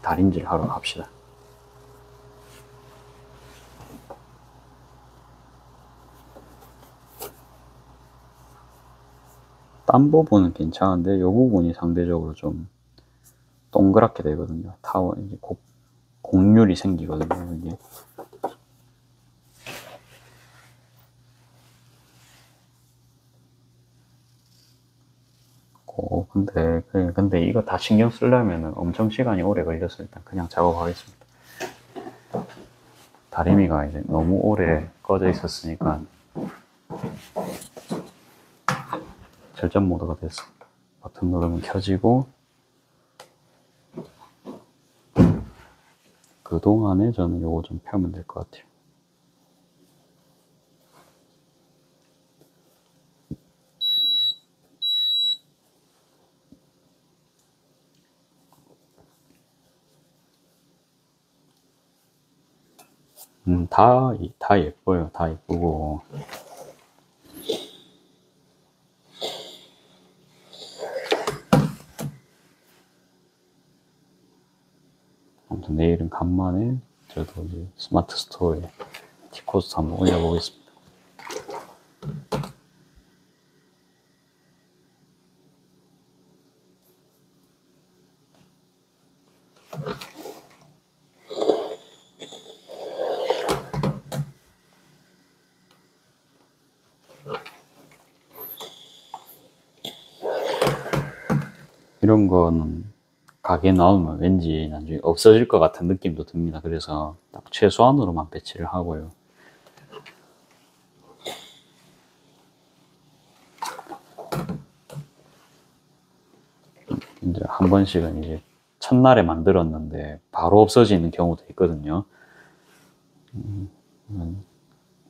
Speaker 1: 다림질 하러 갑시다. 딴 부분은 괜찮은데 이 부분이 상대적으로 좀 동그랗게 되거든요. 이제 곡률이 생기거든요. 이게. 근데 이거 다 신경 쓰려면 엄청 시간이 오래 걸려서 일단 그냥 작업하겠습니다. 다리미가 이제 너무 오래 꺼져 있었으니까 절전 모드가 됐습니다. 버튼 누르면 켜지고, 그동안에 저는 요거 좀 펴면 될 것 같아요. 다 예뻐요. 다 예쁘고. 아무튼 내일은 간만에 저도 이제 스마트 스토어에 티코스 한번 올려보겠습니다. 이런 거는 가게에 나오면 왠지 나중에 없어질 것 같은 느낌도 듭니다. 그래서 딱 최소한으로만 배치를 하고요. 이제 한 번씩은 이제 첫날에 만들었는데 바로 없어지는 경우도 있거든요.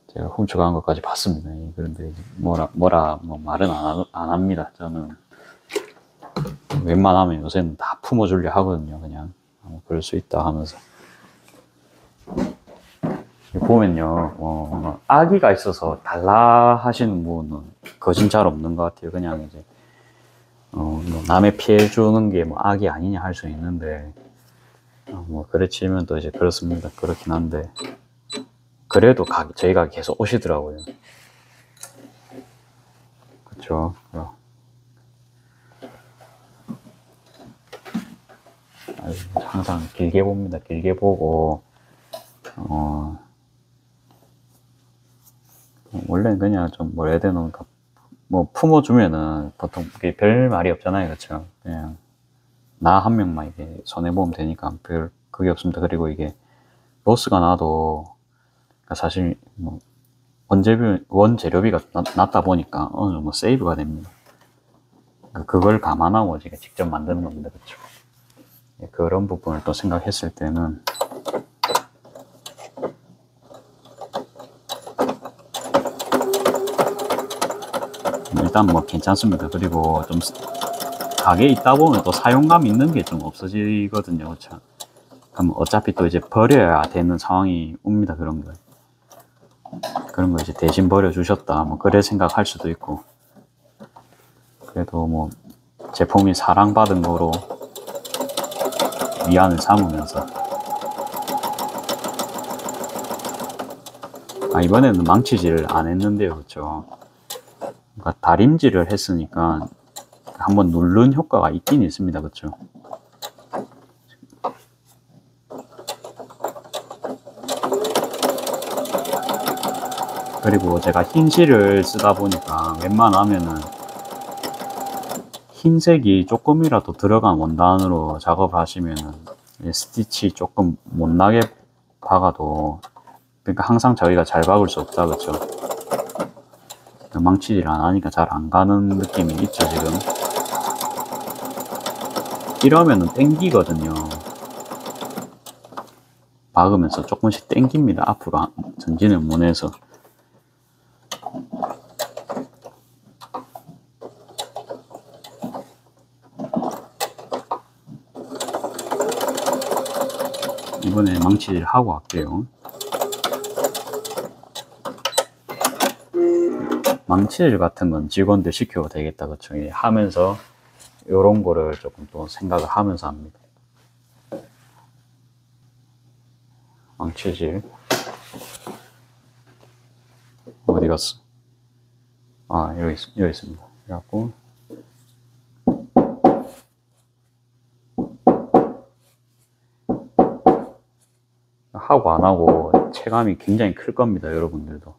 Speaker 1: 제가 훔쳐간 것까지 봤습니다. 그런데 뭐라 뭐 말은 안 합니다. 저는 웬만하면 요새는 다 품어주려 하거든요. 그냥 그럴 수 있다 하면서. 보면요, 아기가 있어서 달라 하시는 분은 거진 잘 없는 것 같아요. 그냥 이제 뭐 남의 피해 주는 게 뭐 악이 아니냐 할 수 있는데, 뭐 그래 치면 또 이제 그렇습니다. 그렇긴 한데, 그래도 저희가 계속 오시더라고요. 그쵸. 항상 길게 봅니다. 길게 보고, 원래는 그냥 좀 뭐라 해야 되나, 뭐 품어주면은 보통 그게 별 말이 없잖아요. 그쵸. 그냥 나 한 명만 이게 손해보면 되니까 별 그게 없습니다. 그리고 이게 로스가 나도 사실 뭐 원재료비가 낮다 보니까 어느 정도 세이브가 됩니다. 그걸 감안하고 제가 직접 만드는 겁니다. 그쵸. 그런 부분을 또 생각했을 때는 일단 뭐 괜찮습니다. 그리고 좀 가게에 있다 보면 또 사용감 있는 게 좀 없어지거든요. 그쵸. 그럼 어차피 또 이제 버려야 되는 상황이 옵니다. 그런 거 이제 대신 버려주셨다 뭐 그래 생각할 수도 있고, 그래도 뭐 제품이 사랑받은 거로 위안을 삼으면서, 이번에는 망치질 안 했는데요. 그쵸. 그러니까 다림질을 했으니까 한번 누른 효과가 있긴 있습니다. 그쵸. 그리고 제가 흰 실을 쓰다 보니까 웬만하면은 흰색이 조금이라도 들어간 원단으로 작업을 하시면은 스티치 조금 못나게 박아도, 그러니까 항상 저희가 잘 박을 수 없다. 그쵸. 망치질 안 하니까 잘 안 가는 느낌이 있죠. 지금 이러면은 땡기거든요. 박으면서 조금씩 땡깁니다. 앞으로 전진을 못해서. 이번에 망치질 하고 갈게요. 망치질 같은 건 직원들 시켜도 되겠다. 그쵸. 하면서 요런 거를 조금 또 생각을 하면서 합니다. 망치질 어디 갔어? 여기 있습니다. 그래갖고 하고 안 하고 체감이 굉장히 클 겁니다. 여러분들도.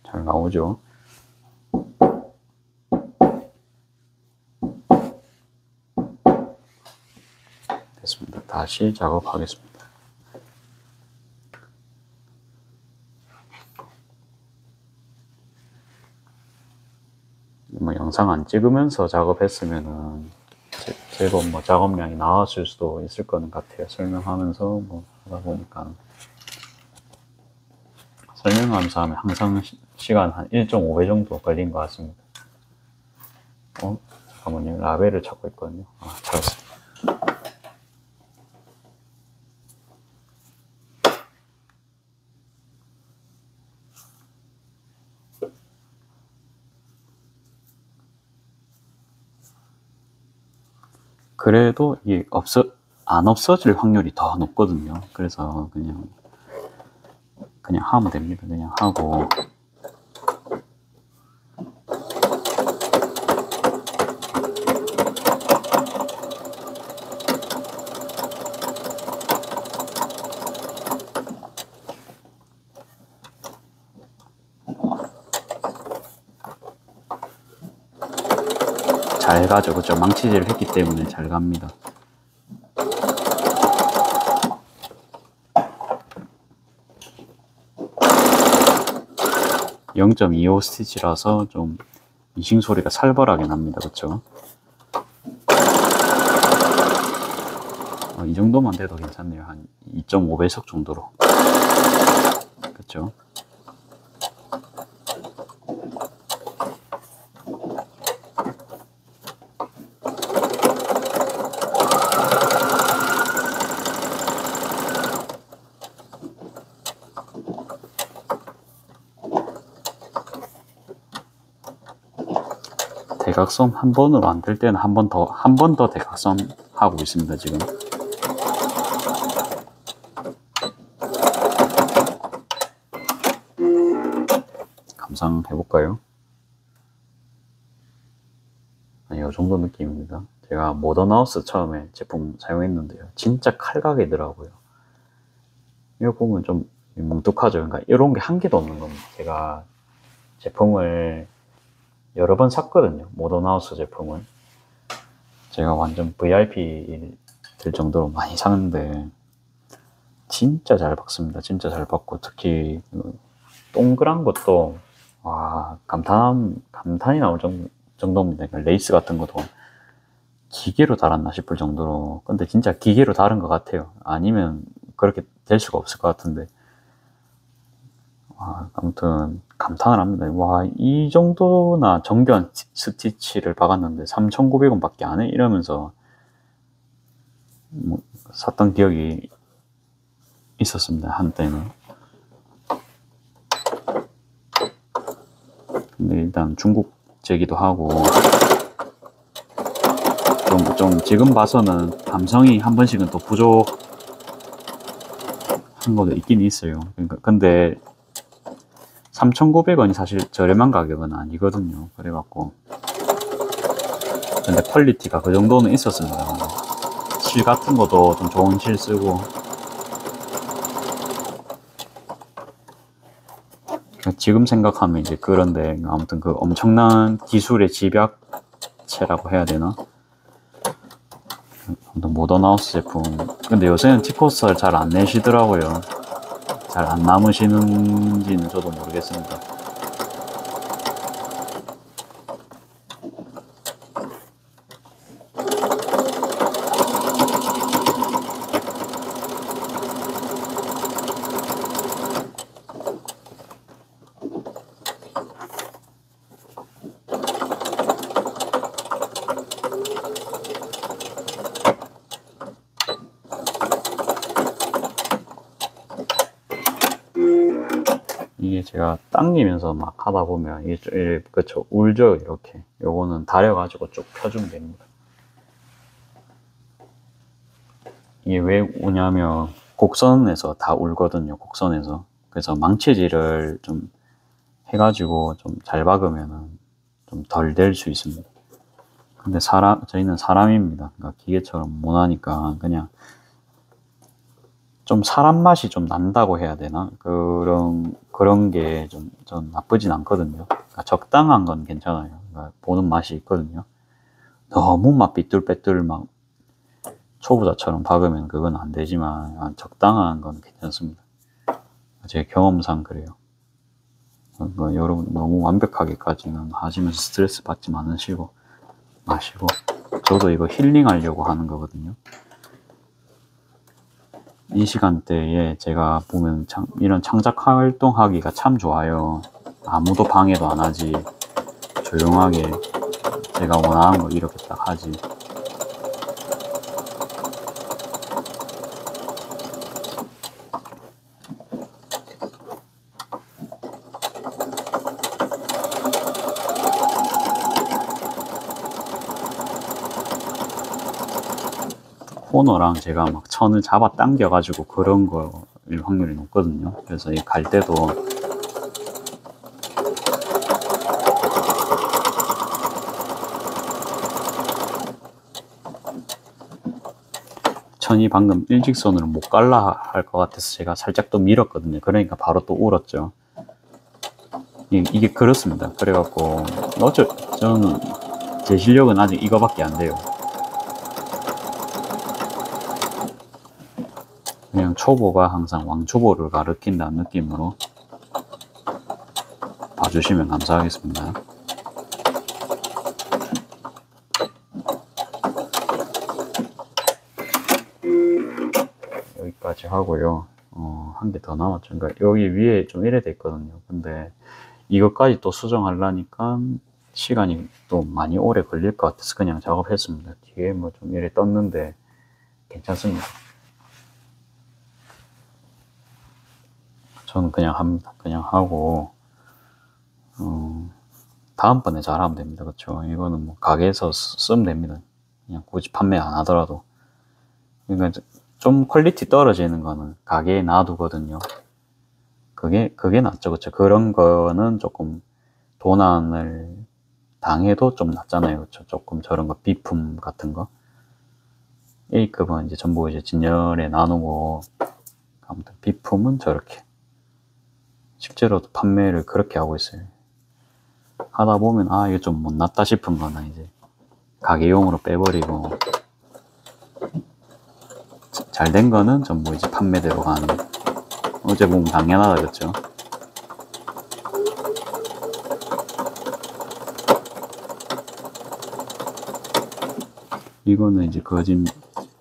Speaker 1: 잘 나오죠. 하겠습니다. 다시 작업하겠습니다. 뭐 영상 안 찍으면서 작업했으면은 제법 뭐 작업량이 나왔을 수도 있을 거는 같아요. 설명하면서 뭐 하다 보니까 설명하면서 하면 항상 시간 한 1.5배 정도 걸린 것 같습니다. 잠깐만요. 라벨을 찾고 있거든요. 찾았어요. 그래도 이게 안 없어질 확률이 더 높거든요. 그래서 그냥 하면 됩니다. 그냥 하고 잘 가죠. 그렇죠? 망치질을 했기 때문에 잘 갑니다. (0.25) 스티치라서 좀 미싱 소리가 살벌하게 납니다. 그렇죠? 이 정도만 돼도 괜찮네요. 한 2.5배속 정도로. 그렇죠? 대각선 한 번으로 안 될 때는 한 번 더 대각선 하고 있습니다. 지금. 감상해 볼까요? 이 정도 느낌입니다. 제가 모던하우스 처음에 제품 사용했는데요. 진짜 칼각이더라고요. 이거 보면 좀 뭉툭하죠. 그러니까 이런 게 한 개도 없는 겁니다. 제가 제품을 여러 번 샀거든요. 모던하우스 제품은. 제가 완전 VIP 될 정도로 많이 샀는데 진짜 잘 박습니다. 진짜 잘 박고 특히 동그란 것도 와 감탄이 나올 정도입니다. 그러니까 레이스 같은 것도 기계로 달았나 싶을 정도로. 근데 진짜 기계로 다른 것 같아요. 아니면 그렇게 될 수가 없을 것 같은데. 아무튼 감탄을 합니다. 와, 이 정도나 정교한 스티치를 박았는데 3,900원 밖에 안 해? 이러면서 샀던 기억이 있었습니다. 한때는. 근데 일단 중국제기도 하고 좀 지금 봐서는 감성이 한 번씩은 또 부족한 것도 있긴 있어요. 그러니까 근데 3,900원이 사실 저렴한 가격은 아니거든요. 그래갖고 근데 퀄리티가 그 정도는 있었습니다. 실 같은 것도 좀 좋은 실 쓰고 지금 생각하면 이제 그런데 아무튼 그 엄청난 기술의 집약체라고 해야 되나? 아무튼 모던하우스 제품. 근데 요새는 티코스를 잘 안 내시더라고요. 잘 안 남으시는지는 저도 모르겠습니다. 이게 제가 당기면서 막 하다 보면 이게 그쵸 울죠. 이렇게 요거는 다려가지고 쭉 펴주면 됩니다. 이게 왜 우냐면 곡선에서 다 울거든요. 곡선에서. 그래서 망치질을 좀 해가지고 좀 잘 박으면은 좀 덜 될 수 있습니다. 근데 저희는 사람입니다. 그러니까 기계처럼 못 하니까 그냥 좀 사람 맛이 좀 난다고 해야 되나? 그런 게 전 나쁘진 않거든요. 그러니까 적당한 건 괜찮아요. 그러니까 보는 맛이 있거든요. 너무 막 삐뚤빼뚤 막 초보자처럼 박으면 그건 안 되지만 적당한 건 괜찮습니다. 제 경험상 그래요. 여러분 너무 완벽하게까지는 하시면서 스트레스 받지 마시고 저도 이거 힐링하려고 하는 거거든요. 이 시간대에 제가 보면 이런 창작 활동하기가 참 좋아요. 아무도 방해도 안 하지. 조용하게 제가 원하는 거 이렇게 딱 하지. 코너랑 제가 막 천을 잡아 당겨가지고 그런 거일 확률이 높거든요. 그래서 갈 때도 천이 방금 일직선으로 못 갈라 할 것 같아서 제가 살짝 또 밀었거든요. 그러니까 바로 또 울었죠. 이게 그렇습니다. 그래갖고 저는 제 실력은 아직 이거밖에 안 돼요. 그냥 초보가 항상 왕초보를 가르친다는 느낌으로 봐주시면 감사하겠습니다. 여기까지 하고요. 한 개 더 남았죠. 그러니까 여기 위에 좀 이래 돼 있거든요. 근데 이것까지 또 수정하려니까 시간이 또 많이 오래 걸릴 것 같아서 그냥 작업했습니다. 뒤에 뭐 좀 이래 떴는데 괜찮습니다. 저는 그냥 합니다. 그냥 하고 다음번에 잘하면 됩니다. 그렇죠? 이거는 뭐 가게에서 쓰면 됩니다. 그냥 굳이 판매 안 하더라도. 그러니까 좀 퀄리티 떨어지는 거는 가게에 놔두거든요. 그게 낫죠. 그렇죠? 그런 거는 조금 도난을 당해도 좀 낫잖아요. 그렇죠? 조금 저런 거 비품 같은 거. A급은 이제 전부 이제 진열에 나누고, 아무튼 B품은 저렇게. 실제로도 판매를 그렇게 하고 있어요. 하다 보면 이게 좀 못났다 싶은 거는 이제 가게용으로 빼버리고, 잘 된 거는 전부 이제 판매대로 가는. 어제 보면 당연하다, 그렇죠? 이거는 이제 거진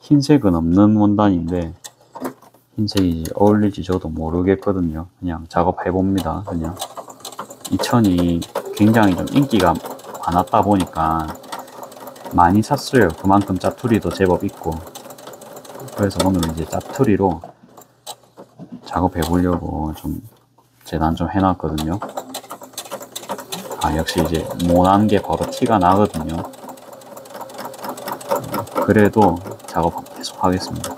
Speaker 1: 흰색은 없는 원단인데 흰색이 어울릴지 저도 모르겠거든요. 그냥 작업해봅니다. 그냥 이 천이 굉장히 좀 인기가 많았다 보니까 많이 샀어요. 그만큼 짜투리도 제법 있고. 그래서 오늘 이제 짜투리로 작업해보려고 좀 재단 좀 해놨거든요. 역시 이제 모난 게 바로 티가 나거든요. 그래도 작업 계속 하겠습니다.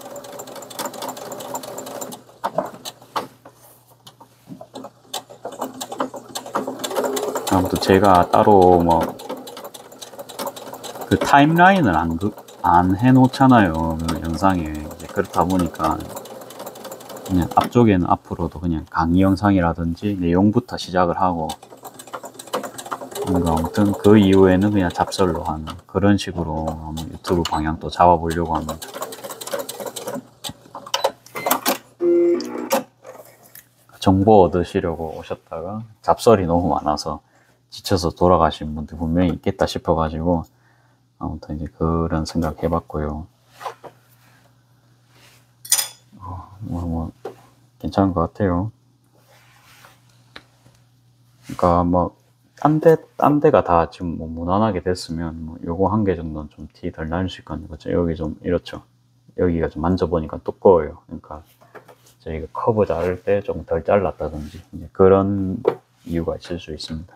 Speaker 1: 아무튼 제가 따로 뭐 그 타임라인을 안 해놓잖아요. 그 영상에. 이제 그렇다 보니까 그냥 앞쪽에는 앞으로도 그냥 강의 영상이라든지 내용부터 시작을 하고, 아무튼 그 이후에는 그냥 잡설로 하는 그런 식으로 한번 유튜브 방향도 잡아보려고 합니다. 정보 얻으시려고 오셨다가 잡설이 너무 많아서 지쳐서 돌아가신 분들 분명히 있겠다 싶어가지고 아무튼 이제 그런 생각 해봤고요. 뭐 괜찮은 것 같아요. 그러니까 뭐 딴 데가 다 지금 뭐 무난하게 됐으면 뭐 요거 한 개 정도는 좀 티 덜 날 수 있거든요. 그렇죠? 여기 좀 이렇죠. 여기가 좀 만져보니까 두꺼워요. 그러니까 저희가 커브 자를 때 좀 덜 잘랐다든지 이제 그런 이유가 있을 수 있습니다.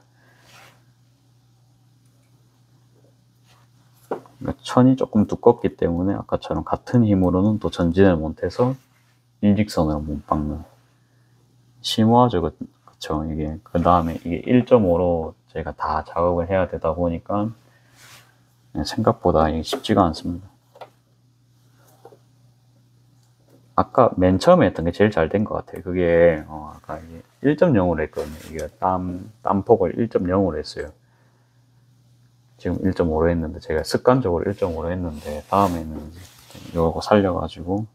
Speaker 1: 그러니까 천이 조금 두껍기 때문에 아까처럼 같은 힘으로는 또 전진을 못해서 일직선으로 못 박는. 심오하죠. 그쵸. 이게 그 다음에 이게 1.5로 제가 다 작업을 해야 되다 보니까 생각보다 이게 쉽지가 않습니다. 아까 맨 처음에 했던 게 제일 잘 된 것 같아요. 그게 아까 이게 1.0으로 했거든요. 이게 땀폭을 1.0으로 했어요. 지금 1.5로 했는데 제가 습관적으로 1.5로 했는데 다음에는 이제 요거 살려가지고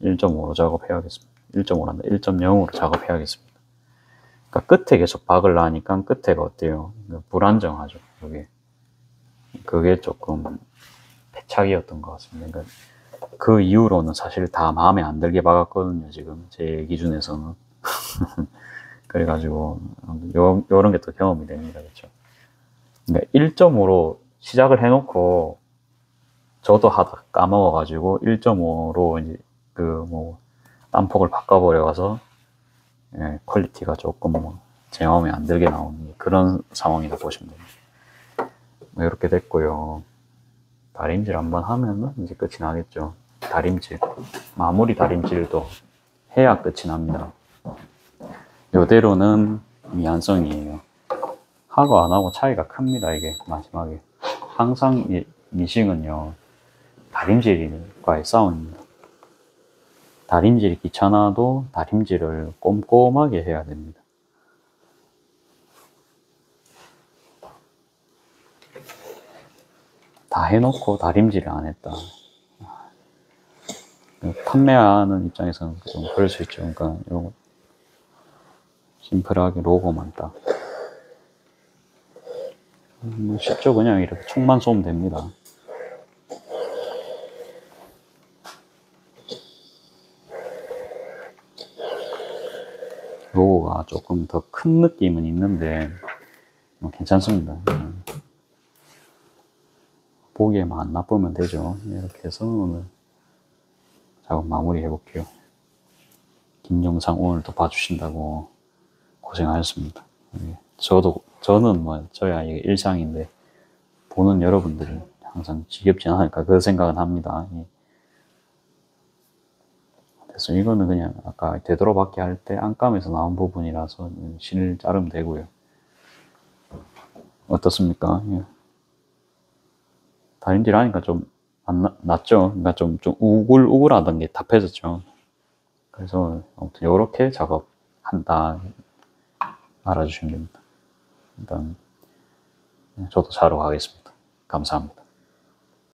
Speaker 1: 1.5로 작업해야겠습니다. 1.5란다. 1.0으로 작업해야겠습니다. 그러니까 끝에 계속 박을 놔니까 끝에가 어때요? 불안정하죠. 그게 조금 패착이었던 것 같습니다. 그러니까 그 이후로는 사실 다 마음에 안 들게 박았거든요. 지금 제 기준에서는. 그래가지고 요런 게 또 경험이 됩니다. 그렇죠? 그러니까 1.5로 시작을 해놓고 저도 하다 까먹어가지고 1.5로 이제 땀폭을 바꿔버려서 예, 퀄리티가 조금 제 마음에 안 들게 나오는 그런 상황이라 보시면 됩니다. 이렇게 됐고요. 다림질 한번 하면은 이제 끝이 나겠죠. 다림질, 마무리 다림질도 해야 끝이 납니다. 요대로는 미완성이에요. 하고 안 하고 차이가 큽니다. 이게 마지막에 항상 이 미싱은요 다림질과의 싸움입니다. 다림질이 귀찮아도 다림질을 꼼꼼하게 해야 됩니다. 다 해놓고 다림질을 안 했다. 판매하는 입장에서는 좀 그럴 수 있죠. 그러니까 이런 거 심플하게 로고만 딱. 쉽죠. 그냥 이렇게 총만 쏘면 됩니다. 로고가 조금 더 큰 느낌은 있는데 괜찮습니다. 보기에만 안 나쁘면 되죠. 이렇게 해서 오늘 작업 마무리 해볼게요. 긴 영상 오늘도 봐주신다고 고생하셨습니다. 저는 저야 이게 일상인데 보는 여러분들이 항상 지겹지 않을까 그 생각은 합니다. 그래서 이거는 그냥 아까 되돌아받기 할 때 안감에서 나온 부분이라서 실을 자르면 되고요. 어떻습니까? 예. 다림질 하니까 좀 낫죠. 그러니까 좀 우글우글하던 게 답해졌죠. 그래서 아무튼 이렇게 작업한다 알아주시면 됩니다. 일단 저도 자러 가겠습니다. 감사합니다.